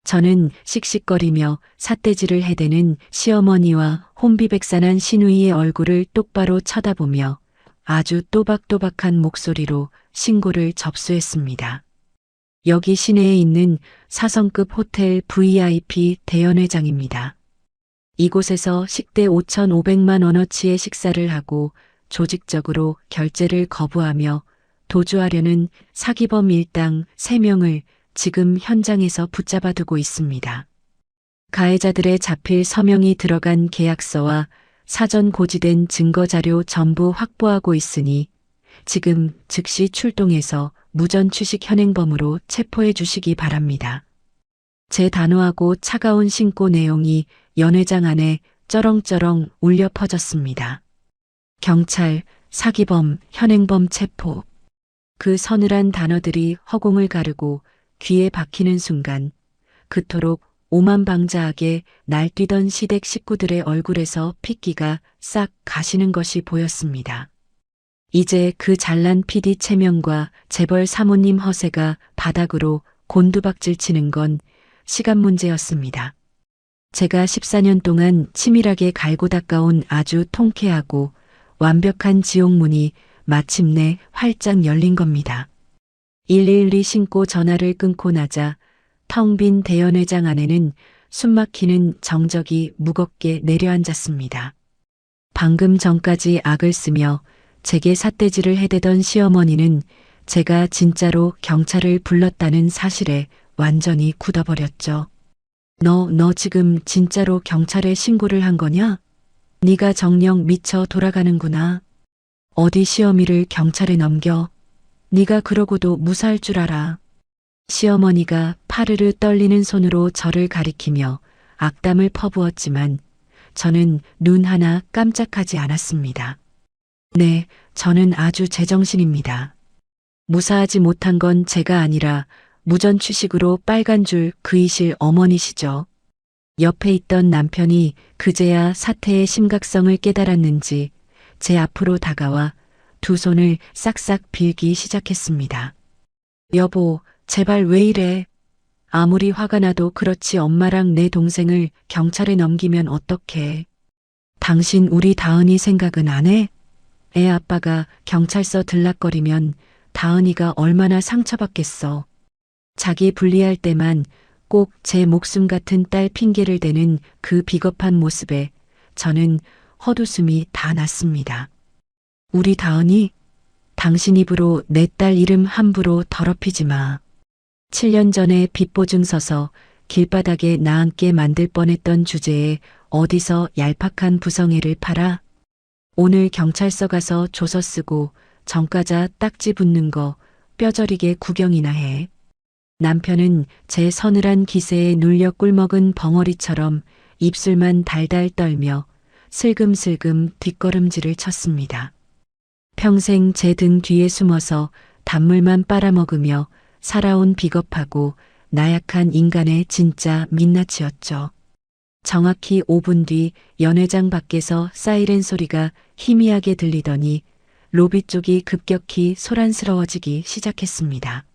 저는 씩씩거리며 삿대질을 해대는 시어머니와 혼비백산한 신우이의 얼굴을 똑바로 쳐다보며 아주 또박또박한 목소리로 신고를 접수했습니다. 여기 시내에 있는 4성급 호텔 VIP 대연회장입니다. 이곳에서 식대 5,500만 원어치의 식사를 하고 조직적으로 결제를 거부하며 도주하려는 사기범 일당 3명을 지금 현장에서 붙잡아 두고 있습니다. 가해자들의 자필 서명이 들어간 계약서와 사전 고지된 증거자료 전부 확보하고 있으니 지금 즉시 출동해서 무전 취식 현행범으로 체포해 주시기 바랍니다. 제 단호하고 차가운 신고 내용이 연회장 안에 쩌렁쩌렁 울려 퍼졌습니다. 경찰, 사기범, 현행범 체포. 그 서늘한 단어들이 허공을 가르고 귀에 박히는 순간 그토록 오만방자하게 날뛰던 시댁 식구들의 얼굴에서 핏기가 싹 가시는 것이 보였습니다. 이제 그 잘난 PD 체면과 재벌 사모님 허세가 바닥으로 곤두박질 치는 건 시간 문제였습니다. 제가 14년 동안 치밀하게 갈고 닦아온 아주 통쾌하고 완벽한 지옥문이 마침내 활짝 열린 겁니다. 112 신고 전화를 끊고 나자 텅 빈 대연회장 안에는 숨막히는 정적이 무겁게 내려앉았습니다. 방금 전까지 악을 쓰며 제게 삿대질을 해대던 시어머니는 제가 진짜로 경찰을 불렀다는 사실에 완전히 굳어버렸죠. 너 지금 진짜로 경찰에 신고를 한 거냐? 네가 정녕 미쳐 돌아가는구나. 어디 시어미를 경찰에 넘겨. 네가 그러고도 무사할 줄 알아. 시어머니가 파르르 떨리는 손으로 저를 가리키며 악담을 퍼부었지만 저는 눈 하나 깜짝하지 않았습니다. 네, 저는 아주 제정신입니다. 무사하지 못한 건 제가 아니라 무전취식으로 빨간 줄 그이실 어머니시죠. 옆에 있던 남편이 그제야 사태의 심각성을 깨달았는지 제 앞으로 다가와 두 손을 싹싹 빌기 시작했습니다. 여보, 제발 왜 이래? 아무리 화가 나도 그렇지 엄마랑 내 동생을 경찰에 넘기면 어떡해? 당신 우리 다은이 생각은 안 해? 애 아빠가 경찰서 들락거리면 다은이가 얼마나 상처받겠어. 자기 불리할 때만 꼭 제 목숨 같은 딸 핑계를 대는 그 비겁한 모습에 저는 헛웃음이 다 났습니다. 우리 다은이? 당신 입으로 내 딸 이름 함부로 더럽히지 마. 7년 전에 빚보증 서서 길바닥에 나앉게 만들 뻔했던 주제에 어디서 얄팍한 부성애를 팔아? 오늘 경찰서 가서 조서 쓰고 전과자 딱지 붙는 거 뼈저리게 구경이나 해. 남편은 제 서늘한 기세에 눌려 꿀먹은 벙어리처럼 입술만 달달 떨며 슬금슬금 뒷걸음질을 쳤습니다. 평생 제 등 뒤에 숨어서 단물만 빨아먹으며 살아온 비겁하고 나약한 인간의 진짜 민낯이었죠. 정확히 5분 뒤 연회장 밖에서 사이렌 소리가 희미하게 들리더니 로비 쪽이 급격히 소란스러워지기 시작했습니다.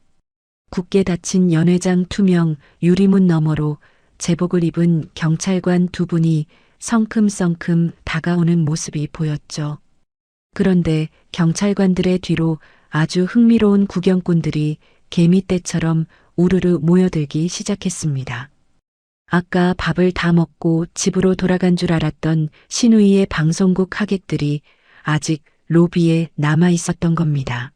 굳게 닫힌 연회장 투명 유리문 너머로 제복을 입은 경찰관 두 분이 성큼성큼 다가오는 모습이 보였죠. 그런데 경찰관들의 뒤로 아주 흥미로운 구경꾼들이 개미떼처럼 우르르 모여들기 시작했습니다. 아까 밥을 다 먹고 집으로 돌아간 줄 알았던 신우이의 방송국 하객들이 아직 로비에 남아 있었던 겁니다.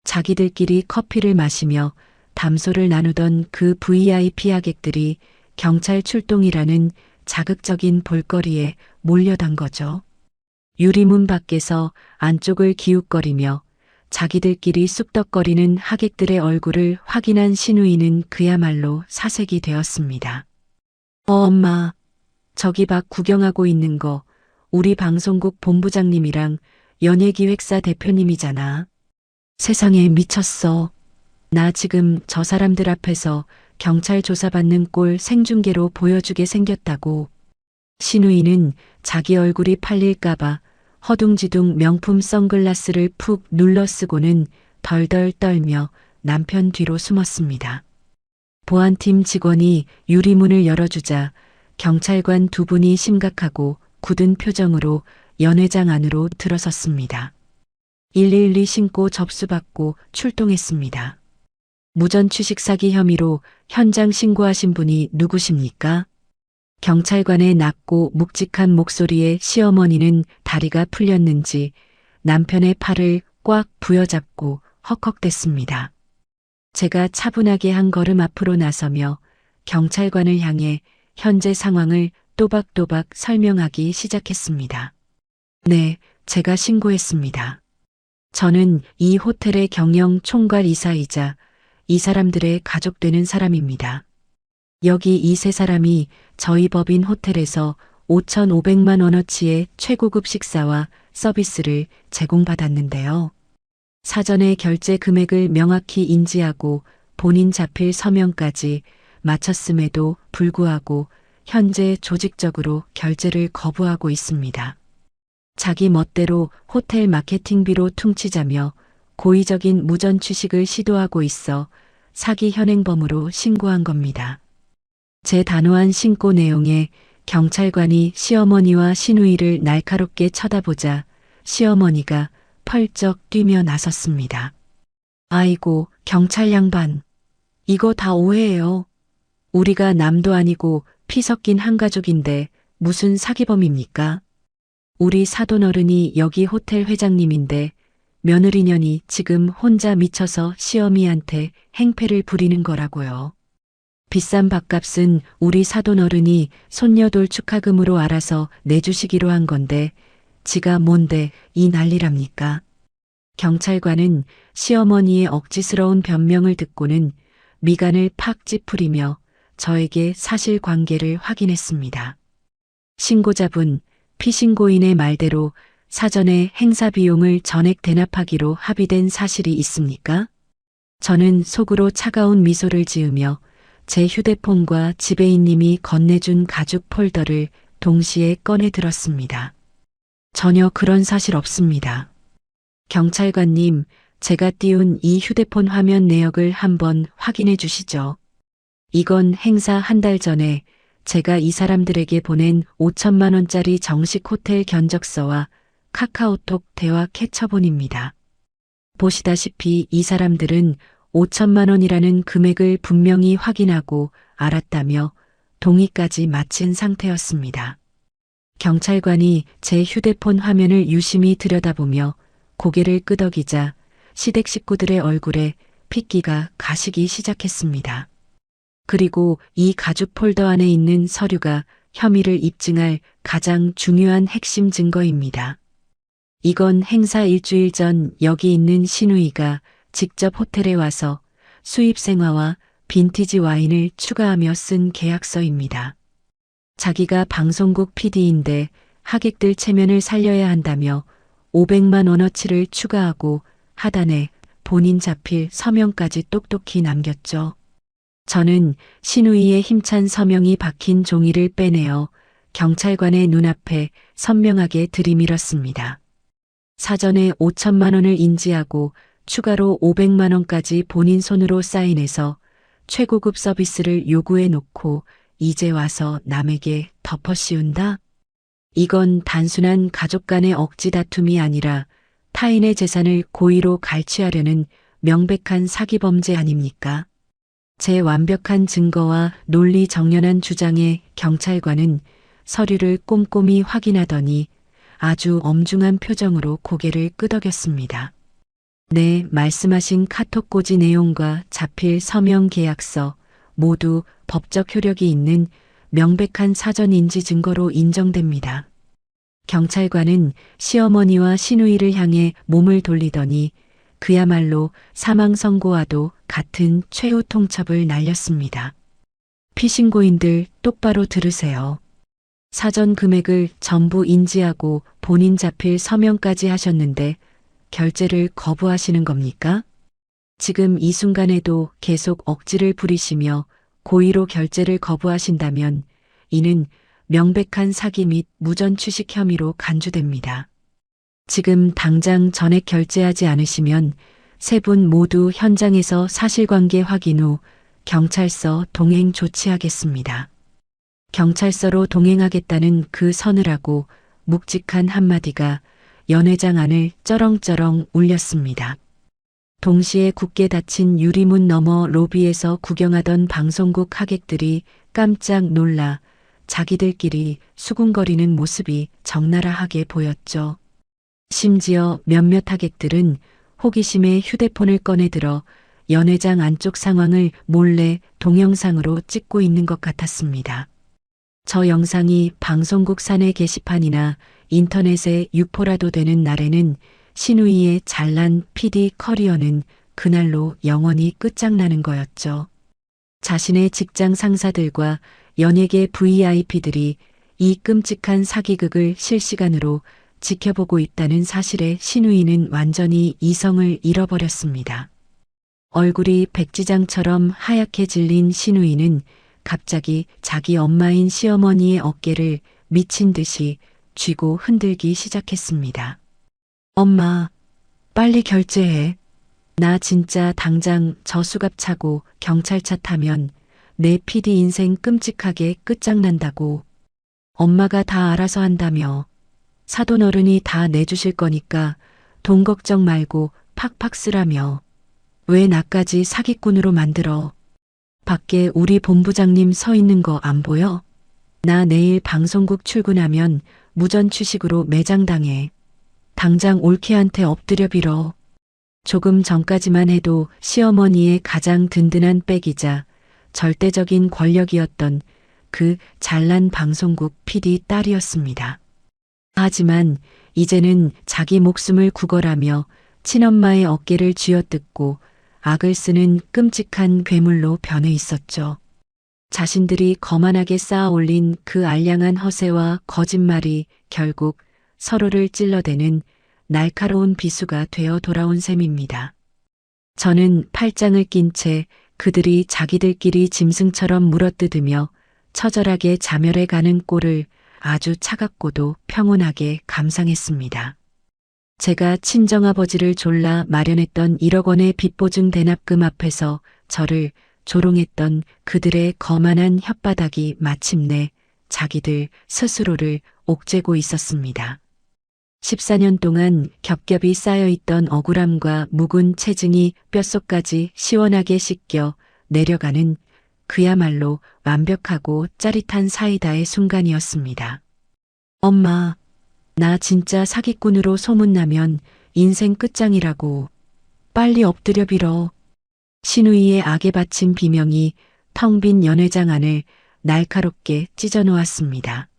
자기들끼리 커피를 마시며 담소를 나누던 그 VIP 하객들이 경찰 출동이라는 자극적인 볼거리에 몰려단 거죠. 유리문 밖에서 안쪽을 기웃거리며 자기들끼리 쑥덕거리는 하객들의 얼굴을 확인한 신우이는 그야말로 사색이 되었습니다. 엄마, 저기 밖 구경하고 있는 거 우리 방송국 본부장님이랑 연예기획사 대표님이잖아. 세상에 미쳤어. 나 지금 저 사람들 앞에서 경찰 조사받는 꼴 생중계로 보여주게 생겼다고. 신우이는 자기 얼굴이 팔릴까봐 허둥지둥 명품 선글라스를 푹 눌러 쓰고는 덜덜 떨며 남편 뒤로 숨었습니다. 보안팀 직원이 유리문을 열어주자 경찰관 두 분이 심각하고 굳은 표정으로 연회장 안으로 들어섰습니다. 112 신고 접수받고 출동했습니다. 무전취식 사기 혐의로 현장 신고하신 분이 누구십니까? 경찰관의 낮고 묵직한 목소리에 시어머니는 다리가 풀렸는지 남편의 팔을 꽉 부여잡고 헉헉댔습니다. 제가 차분하게 한 걸음 앞으로 나서며 경찰관을 향해 현재 상황을 또박또박 설명하기 시작했습니다. 네, 제가 신고했습니다. 저는 이 호텔의 경영 총괄 이사이자 이 사람들의 가족 되는 사람입니다. 여기 이 세 사람이 저희 법인 호텔에서 5,500만 원어치의 최고급 식사와 서비스를 제공받았는데요. 사전에 결제 금액을 명확히 인지하고 본인 자필 서명까지 마쳤음에도 불구하고 현재 조직적으로 결제를 거부하고 있습니다. 자기 멋대로 호텔 마케팅비로 퉁치자며 고의적인 무전 취식을 시도하고 있어 사기 현행범으로 신고한 겁니다. 제 단호한 신고 내용에 경찰관이 시어머니와 시누이를 날카롭게 쳐다보자 시어머니가 펄쩍 뛰며 나섰습니다. 아이고, 경찰 양반. 이거 다 오해예요. 우리가 남도 아니고 피 섞인 한 가족인데 무슨 사기범입니까? 우리 사돈어른이 여기 호텔 회장님인데 며느리년이 지금 혼자 미쳐서 시어미한테 행패를 부리는 거라고요. 비싼 밥값은 우리 사돈어른이 손녀돌 축하금으로 알아서 내주시기로 한 건데 지가 뭔데 이 난리랍니까? 경찰관은 시어머니의 억지스러운 변명을 듣고는 미간을 팍 찌푸리며 저에게 사실관계를 확인했습니다. 신고자분, 피신고인의 말대로 사전에 행사 비용을 전액 대납하기로 합의된 사실이 있습니까? 저는 속으로 차가운 미소를 지으며 제 휴대폰과 지배인님이 건네준 가죽 폴더를 동시에 꺼내 들었습니다. 전혀 그런 사실 없습니다. 경찰관님, 제가 띄운 이 휴대폰 화면 내역을 한번 확인해 주시죠. 이건 행사 한 달 전에 제가 이 사람들에게 보낸 5천만 원짜리 정식 호텔 견적서와 카카오톡 대화 캡처본입니다. 보시다시피 이 사람들은 5천만 원이라는 금액을 분명히 확인하고 알았다며 동의까지 마친 상태였습니다. 경찰관이 제 휴대폰 화면을 유심히 들여다보며 고개를 끄덕이자 시댁 식구들의 얼굴에 핏기가 가시기 시작했습니다. 그리고 이 가죽 폴더 안에 있는 서류가 혐의를 입증할 가장 중요한 핵심 증거입니다. 이건 행사 일주일 전 여기 있는 신우이가 직접 호텔에 와서 수입 생화와 빈티지 와인을 추가하며 쓴 계약서입니다. 자기가 방송국 PD인데 하객들 체면을 살려야 한다며 500만 원어치를 추가하고 하단에 본인 자필 서명까지 똑똑히 남겼죠. 저는 신우이의 힘찬 서명이 박힌 종이를 빼내어 경찰관의 눈앞에 선명하게 들이밀었습니다. 사전에 5천만 원을 인지하고 추가로 500만 원까지 본인 손으로 사인해서 최고급 서비스를 요구해 놓고 이제 와서 남에게 덮어씌운다? 이건 단순한 가족 간의 억지 다툼이 아니라 타인의 재산을 고의로 갈취하려는 명백한 사기 범죄 아닙니까? 제 완벽한 증거와 논리 정연한 주장에 경찰관은 서류를 꼼꼼히 확인하더니 아주 엄중한 표정으로 고개를 끄덕였습니다. 네, 말씀하신 카톡 고지 내용과 자필 서명 계약서 모두 법적 효력이 있는 명백한 사전 인지 증거로 인정됩니다. 경찰관은 시어머니와 시누이를 향해 몸을 돌리더니 그야말로 사망 선고와도 같은 최후 통첩을 날렸습니다. 피신고인들 똑바로 들으세요. 사전 금액을 전부 인지하고 본인 자필 서명까지 하셨는데 결제를 거부하시는 겁니까? 지금 이 순간에도 계속 억지를 부리시며 고의로 결제를 거부하신다면 이는 명백한 사기 및 무전 취식 혐의로 간주됩니다. 지금 당장 전액 결제하지 않으시면 세 분 모두 현장에서 사실관계 확인 후 경찰서 동행 조치하겠습니다. 경찰서로 동행하겠다는 그 서늘하고 묵직한 한마디가 연회장 안을 쩌렁쩌렁 울렸습니다. 동시에 굳게 닫힌 유리문 너머 로비에서 구경하던 방송국 하객들이 깜짝 놀라 자기들끼리 수군거리는 모습이 적나라하게 보였죠. 심지어 몇몇 하객들은 호기심에 휴대폰을 꺼내들어 연회장 안쪽 상황을 몰래 동영상으로 찍고 있는 것 같았습니다. 저 영상이 방송국 사내 게시판이나 인터넷에 유포라도 되는 날에는 신우이의 잘난 PD 커리어는 그날로 영원히 끝장나는 거였죠. 자신의 직장 상사들과 연예계 VIP들이 이 끔찍한 사기극을 실시간으로 지켜보고 있다는 사실에 신우이는 완전히 이성을 잃어버렸습니다. 얼굴이 백지장처럼 하얗게 질린 신우이는 갑자기 자기 엄마인 시어머니의 어깨를 미친 듯이 쥐고 흔들기 시작했습니다. 엄마, 빨리 결제해. 나 진짜 당장 저 수갑 차고 경찰차 타면 내 PD 인생 끔찍하게 끝장난다고. 엄마가 다 알아서 한다며. 사돈 어른이 다 내주실 거니까 돈 걱정 말고 팍팍 쓰라며. 왜 나까지 사기꾼으로 만들어? 밖에 우리 본부장님 서 있는 거 안 보여? 나 내일 방송국 출근하면 무전 취식으로 매장당해. 당장 올케한테 엎드려 빌어. 조금 전까지만 해도 시어머니의 가장 든든한 백이자 절대적인 권력이었던 그 잘난 방송국 PD 딸이었습니다. 하지만 이제는 자기 목숨을 구걸하며 친엄마의 어깨를 쥐어뜯고 악을 쓰는 끔찍한 괴물로 변해 있었죠. 자신들이 거만하게 쌓아 올린 그 알량한 허세와 거짓말이 결국 서로를 찔러대는 날카로운 비수가 되어 돌아온 셈입니다. 저는 팔짱을 낀 채 그들이 자기들끼리 짐승처럼 물어뜯으며 처절하게 자멸해 가는 꼴을 아주 차갑고도 평온하게 감상했습니다. 제가 친정아버지를 졸라 마련했던 1억 원의 빚보증 대납금 앞에서 저를 조롱했던 그들의 거만한 혓바닥이 마침내 자기들 스스로를 옥죄고 있었습니다. 14년 동안 겹겹이 쌓여있던 억울함과 묵은 체증이 뼛속까지 시원하게 씻겨 내려가는 그야말로 완벽하고 짜릿한 사이다의 순간이었습니다. 엄마, 나 진짜 사기꾼으로 소문나면 인생 끝장이라고. 빨리 엎드려 빌어. 신우이의 악에 바친 비명이 텅 빈 연회장 안을 날카롭게 찢어놓았습니다.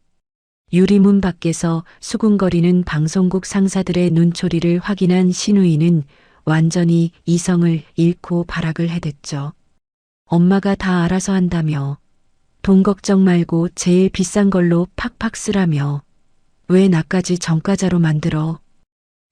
유리문 밖에서 수군거리는 방송국 상사들의 눈초리를 확인한 신우이는 완전히 이성을 잃고 발악을 해댔죠. 엄마가 다 알아서 한다며. 돈 걱정 말고 제일 비싼 걸로 팍팍 쓰라며. 왜 나까지 전과자로 만들어.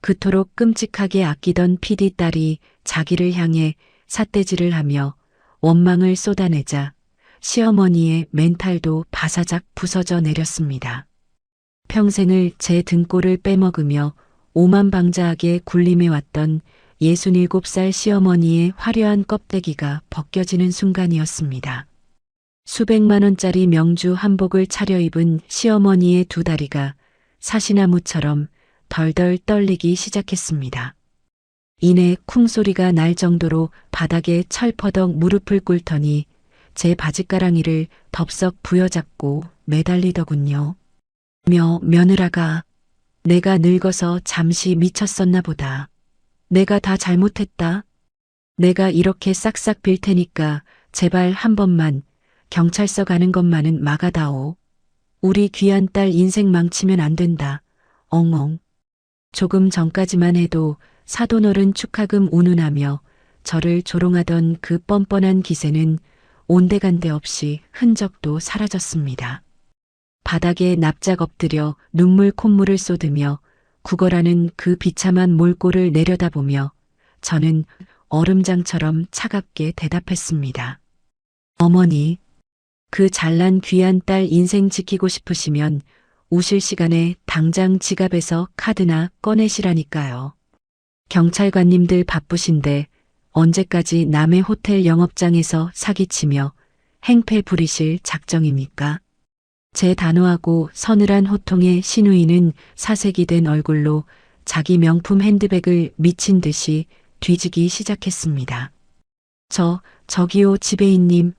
그토록 끔찍하게 아끼던 PD 딸이 자기를 향해 삿대질을 하며 원망을 쏟아내자 시어머니의 멘탈도 바사작 부서져 내렸습니다. 평생을 제 등골을 빼먹으며 오만방자하게 군림해왔던 67살 시어머니의 화려한 껍데기가 벗겨지는 순간이었습니다. 수백만 원짜리 명주 한복을 차려입은 시어머니의 두 다리가 사시나무처럼 덜덜 떨리기 시작했습니다. 이내 쿵소리가 날 정도로 바닥에 철퍼덕 무릎을 꿇더니 제 바짓가랑이를 덥석 부여잡고 매달리더군요. 며느라가 내가 늙어서 잠시 미쳤었나 보다. 내가 다 잘못했다. 내가 이렇게 싹싹 빌 테니까 제발 한 번만 경찰서 가는 것만은 막아다오. 우리 귀한 딸 인생 망치면 안 된다. 엉엉. 조금 전까지만 해도 사돈어른 축하금 운운하며 저를 조롱하던 그 뻔뻔한 기세는 온데간데 없이 흔적도 사라졌습니다. 바닥에 납작 엎드려 눈물 콧물을 쏟으며 구걸하는 그 비참한 몰골을 내려다보며 저는 얼음장처럼 차갑게 대답했습니다. 어머니, 그 잘난 귀한 딸 인생 지키고 싶으시면 우실 시간에 당장 지갑에서 카드나 꺼내시라니까요. 경찰관님들 바쁘신데 언제까지 남의 호텔 영업장에서 사기치며 행패 부리실 작정입니까? 제 단호하고 서늘한 호통에 신우이는 사색이 된 얼굴로 자기 명품 핸드백을 미친 듯이 뒤지기 시작했습니다. 저기요 지배인님.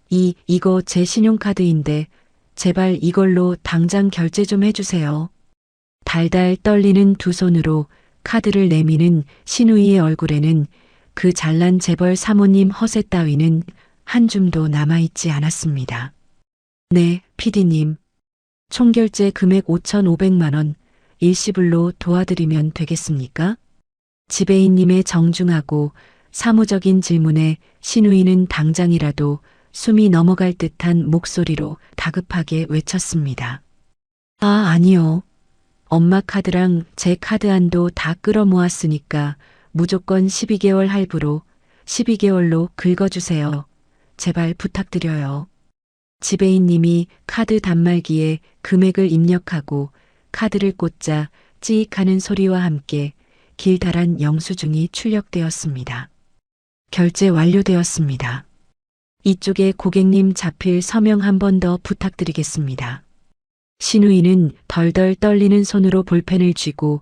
이거 제 신용카드인데 제발 이걸로 당장 결제 좀 해주세요. 달달 떨리는 두 손으로 카드를 내미는 신우이의 얼굴에는 그 잘난 재벌 사모님 허세 따위는 한 줌도 남아있지 않았습니다. 네, PD님. 총결제 금액 5,500만 원 일시불로 도와드리면 되겠습니까? 지배인님의 정중하고 사무적인 질문에 신우이는 당장이라도 숨이 넘어갈 듯한 목소리로 다급하게 외쳤습니다. 아니요. 엄마 카드랑 제 카드 한도 다 끌어모았으니까 무조건 12개월 할부로 12개월로 긁어주세요. 제발 부탁드려요. 지배인님이 카드 단말기에 금액을 입력하고 카드를 꽂자 찌익하는 소리와 함께 길다란 영수증이 출력되었습니다. 결제 완료되었습니다. 이쪽에 고객님 자필 서명 한 번 더 부탁드리겠습니다. 신우이는 덜덜 떨리는 손으로 볼펜을 쥐고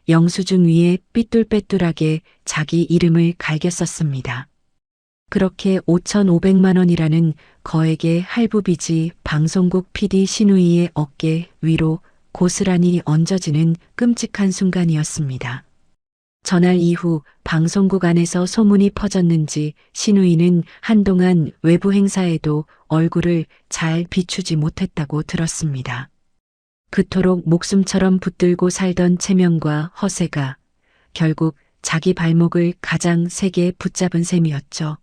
영수증 위에 삐뚤빼뚤하게 자기 이름을 갈겨 썼습니다. 그렇게 5,500만 원이라는 거액의 할부빚이 방송국 PD 신우이의 어깨 위로 고스란히 얹어지는 끔찍한 순간이었습니다. 전날 이후 방송국 안에서 소문이 퍼졌는지 신우이는 한동안 외부 행사에도 얼굴을 잘 비추지 못했다고 들었습니다. 그토록 목숨처럼 붙들고 살던 체면과 허세가 결국 자기 발목을 가장 세게 붙잡은 셈이었죠.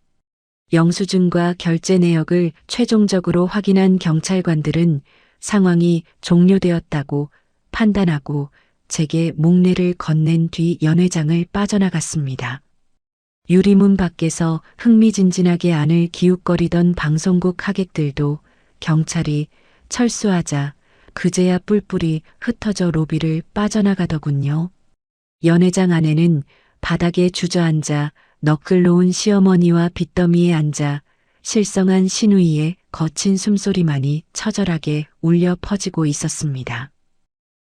영수증과 결제 내역을 최종적으로 확인한 경찰관들은 상황이 종료되었다고 판단하고 제게 목례를 건넨 뒤 연회장을 빠져나갔습니다. 유리문 밖에서 흥미진진하게 안을 기웃거리던 방송국 하객들도 경찰이 철수하자 그제야 뿔뿔이 흩어져 로비를 빠져나가더군요. 연회장 안에는 바닥에 주저앉아 너클 놓은 시어머니와 빚더미에 앉아 실성한 시누이의 거친 숨소리만이 처절하게 울려 퍼지고 있었습니다.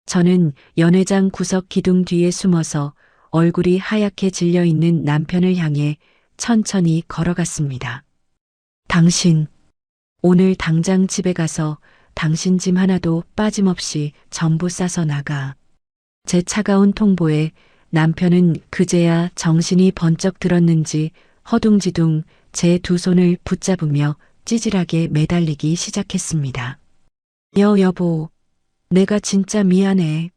저는 연회장 구석 기둥 뒤에 숨어서 얼굴이 하얗게 질려 있는 남편을 향해 천천히 걸어갔습니다. 당신, 오늘 당장 집에 가서 당신 짐 하나도 빠짐없이 전부 싸서 나가. 제 차가운 통보에 남편은 그제야 정신이 번쩍 들었는지 허둥지둥 제 두 손을 붙잡으며 찌질하게 매달리기 시작했습니다. 여보, 내가 진짜 미안해.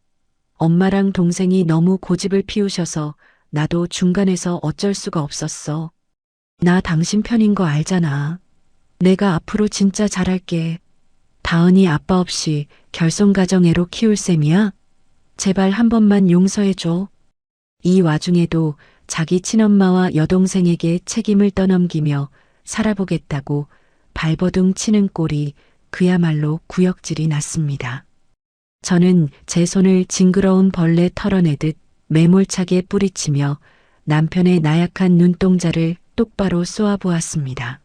엄마랑 동생이 너무 고집을 피우셔서 나도 중간에서 어쩔 수가 없었어. 나 당신 편인 거 알잖아. 내가 앞으로 진짜 잘할게. 다은이 아빠 없이 결손가정애로 키울 셈이야? 제발 한 번만 용서해줘. 이 와중에도 자기 친엄마와 여동생에게 책임을 떠넘기며 살아보겠다고 발버둥 치는 꼴이 그야말로 구역질이 났습니다. 저는 제 손을 징그러운 벌레 털어내듯 매몰차게 뿌리치며 남편의 나약한 눈동자를 똑바로 쏘아보았습니다.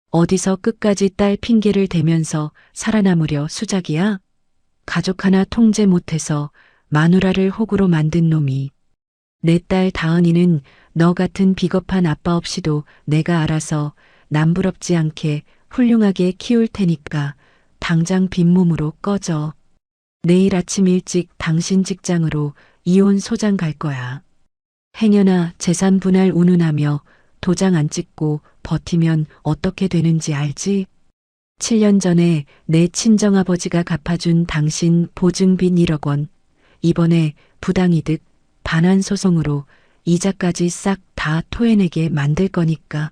어디서 끝까지 딸 핑계를 대면서 살아남으려 수작이야? 가족 하나 통제 못해서 마누라를 호구로 만든 놈이. 내 딸 다은이는 너 같은 비겁한 아빠 없이도 내가 알아서 남부럽지 않게 훌륭하게 키울 테니까 당장 빈몸으로 꺼져. 내일 아침 일찍 당신 직장으로 이혼 소장 갈 거야. 행여나 재산 분할 운운하며 도장 안 찍고 버티면 어떻게 되는지 알지? 7년 전에 내 친정아버지가 갚아준 당신 보증빈 1억 원, 이번에 부당이득 반환 소송으로 이자까지 싹 다 토해내게 만들 거니까.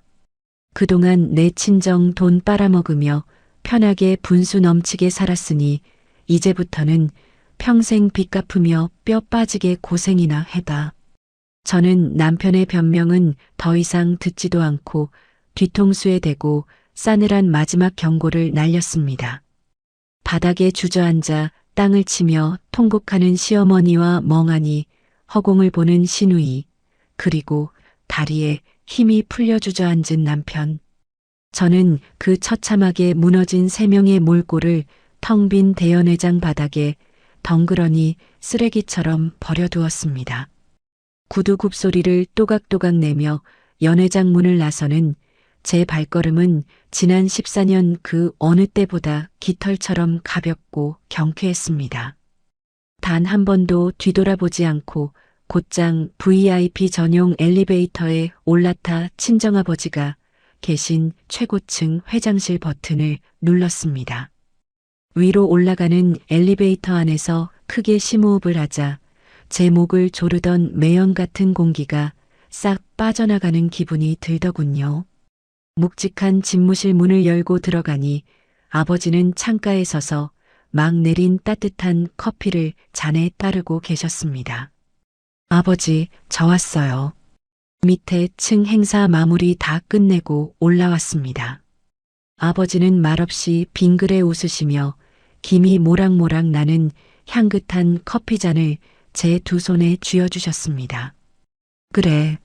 그동안 내 친정 돈 빨아먹으며 편하게 분수 넘치게 살았으니 이제부터는 평생 빚 갚으며 뼈 빠지게 고생이나 해봐. 저는 남편의 변명은 더 이상 듣지도 않고 뒤통수에 대고 싸늘한 마지막 경고를 날렸습니다. 바닥에 주저앉아 땅을 치며 통곡하는 시어머니와 멍하니 허공을 보는 시누이, 그리고 다리에 힘이 풀려 주저앉은 남편. 저는 그 처참하게 무너진 세 명의 몰골을 텅 빈 대연회장 바닥에 덩그러니 쓰레기처럼 버려두었습니다. 구두 굽소리를 또각또각 내며 연회장 문을 나서는 제 발걸음은 지난 14년 그 어느 때보다 깃털처럼 가볍고 경쾌했습니다. 단 한 번도 뒤돌아보지 않고 곧장 VIP 전용 엘리베이터에 올라타 친정아버지가 계신 최고층 회장실 버튼을 눌렀습니다. 위로 올라가는 엘리베이터 안에서 크게 심호흡을 하자 제 목을 조르던 매연 같은 공기가 싹 빠져나가는 기분이 들더군요. 묵직한 집무실 문을 열고 들어가니 아버지는 창가에 서서 막 내린 따뜻한 커피를 잔에 따르고 계셨습니다. 아버지, 저 왔어요. 밑에 층 행사 마무리 다 끝내고 올라왔습니다. 아버지는 말없이 빙그레 웃으시며 김이 모락모락 나는 향긋한 커피잔을 제 두 손에 쥐어주셨습니다. 그래,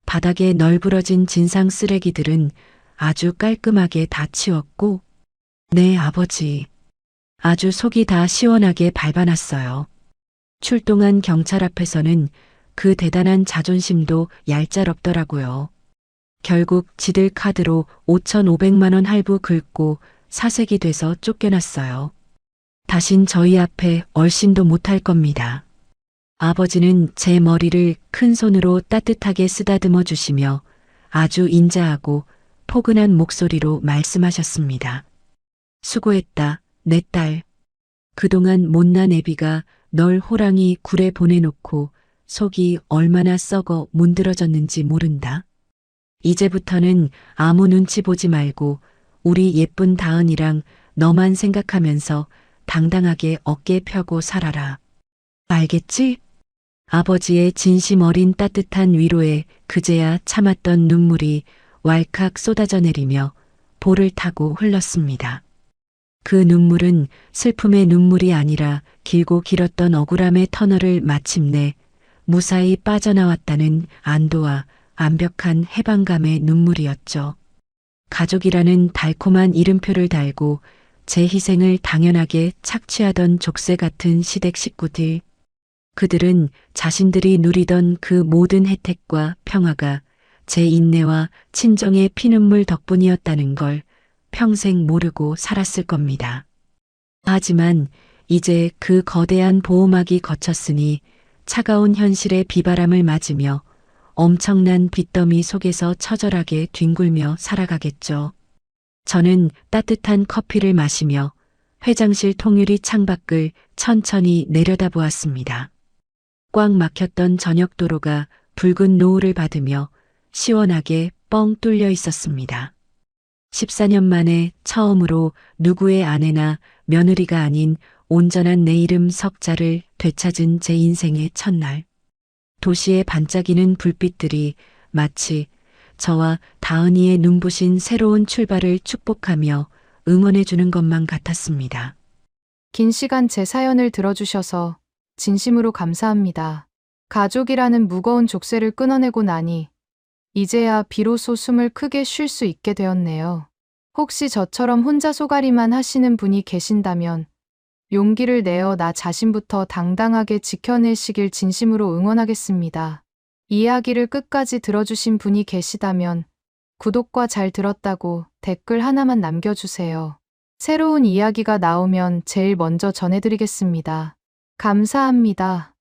바닥에 널브러진 진상 쓰레기들은 아주 깔끔하게 다 치웠고, 네, 아버지. 아주 속이 다 시원하게 밟아놨어요. 출동한 경찰 앞에서는 그 대단한 자존심도 얄짤없더라고요. 결국 지들 카드로 5,500만 원 할부 긁고 사색이 돼서 쫓겨났어요. 다신 저희 앞에 얼씬도 못할 겁니다. 아버지는 제 머리를 큰 손으로 따뜻하게 쓰다듬어 주시며 아주 인자하고 포근한 목소리로 말씀하셨습니다. 수고했다, 내 딸. 그동안 못난 애비가 널 호랑이 굴에 보내놓고 속이 얼마나 썩어 문드러졌는지 모른다. 이제부터는 아무 눈치 보지 말고 우리 예쁜 다은이랑 너만 생각하면서 당당하게 어깨 펴고 살아라. 알겠지? 아버지의 진심 어린 따뜻한 위로에 그제야 참았던 눈물이 왈칵 쏟아져 내리며 볼을 타고 흘렀습니다. 그 눈물은 슬픔의 눈물이 아니라 길고 길었던 억울함의 터널을 마침내 무사히 빠져나왔다는 안도와 완벽한 해방감의 눈물이었죠. 가족이라는 달콤한 이름표를 달고 제 희생을 당연하게 착취하던 족쇄 같은 시댁 식구들. 그들은 자신들이 누리던 그 모든 혜택과 평화가 제 인내와 친정의 피눈물 덕분이었다는 걸 평생 모르고 살았을 겁니다. 하지만 이제 그 거대한 보호막이 걷혔으니 차가운 현실의 비바람을 맞으며 엄청난 빚더미 속에서 처절하게 뒹굴며 살아가겠죠. 저는 따뜻한 커피를 마시며 회장실 통유리 창밖을 천천히 내려다보았습니다. 꽉 막혔던 저녁도로가 붉은 노을을 받으며 시원하게 뻥 뚫려 있었습니다. 14년 만에 처음으로 누구의 아내나 며느리가 아닌 온전한 내 이름 석자를 되찾은 제 인생의 첫날. 도시의 반짝이는 불빛들이 마치 저와 다은이의 눈부신 새로운 출발을 축복하며 응원해주는 것만 같았습니다. 긴 시간 제 사연을 들어주셔서 진심으로 감사합니다. 가족이라는 무거운 족쇄를 끊어내고 나니 이제야 비로소 숨을 크게 쉴 수 있게 되었네요. 혹시 저처럼 혼자 소가리만 하시는 분이 계신다면 용기를 내어 나 자신부터 당당하게 지켜내시길 진심으로 응원하겠습니다. 이야기를 끝까지 들어주신 분이 계시다면 구독과 잘 들었다고 댓글 하나만 남겨주세요. 새로운 이야기가 나오면 제일 먼저 전해드리겠습니다. 감사합니다.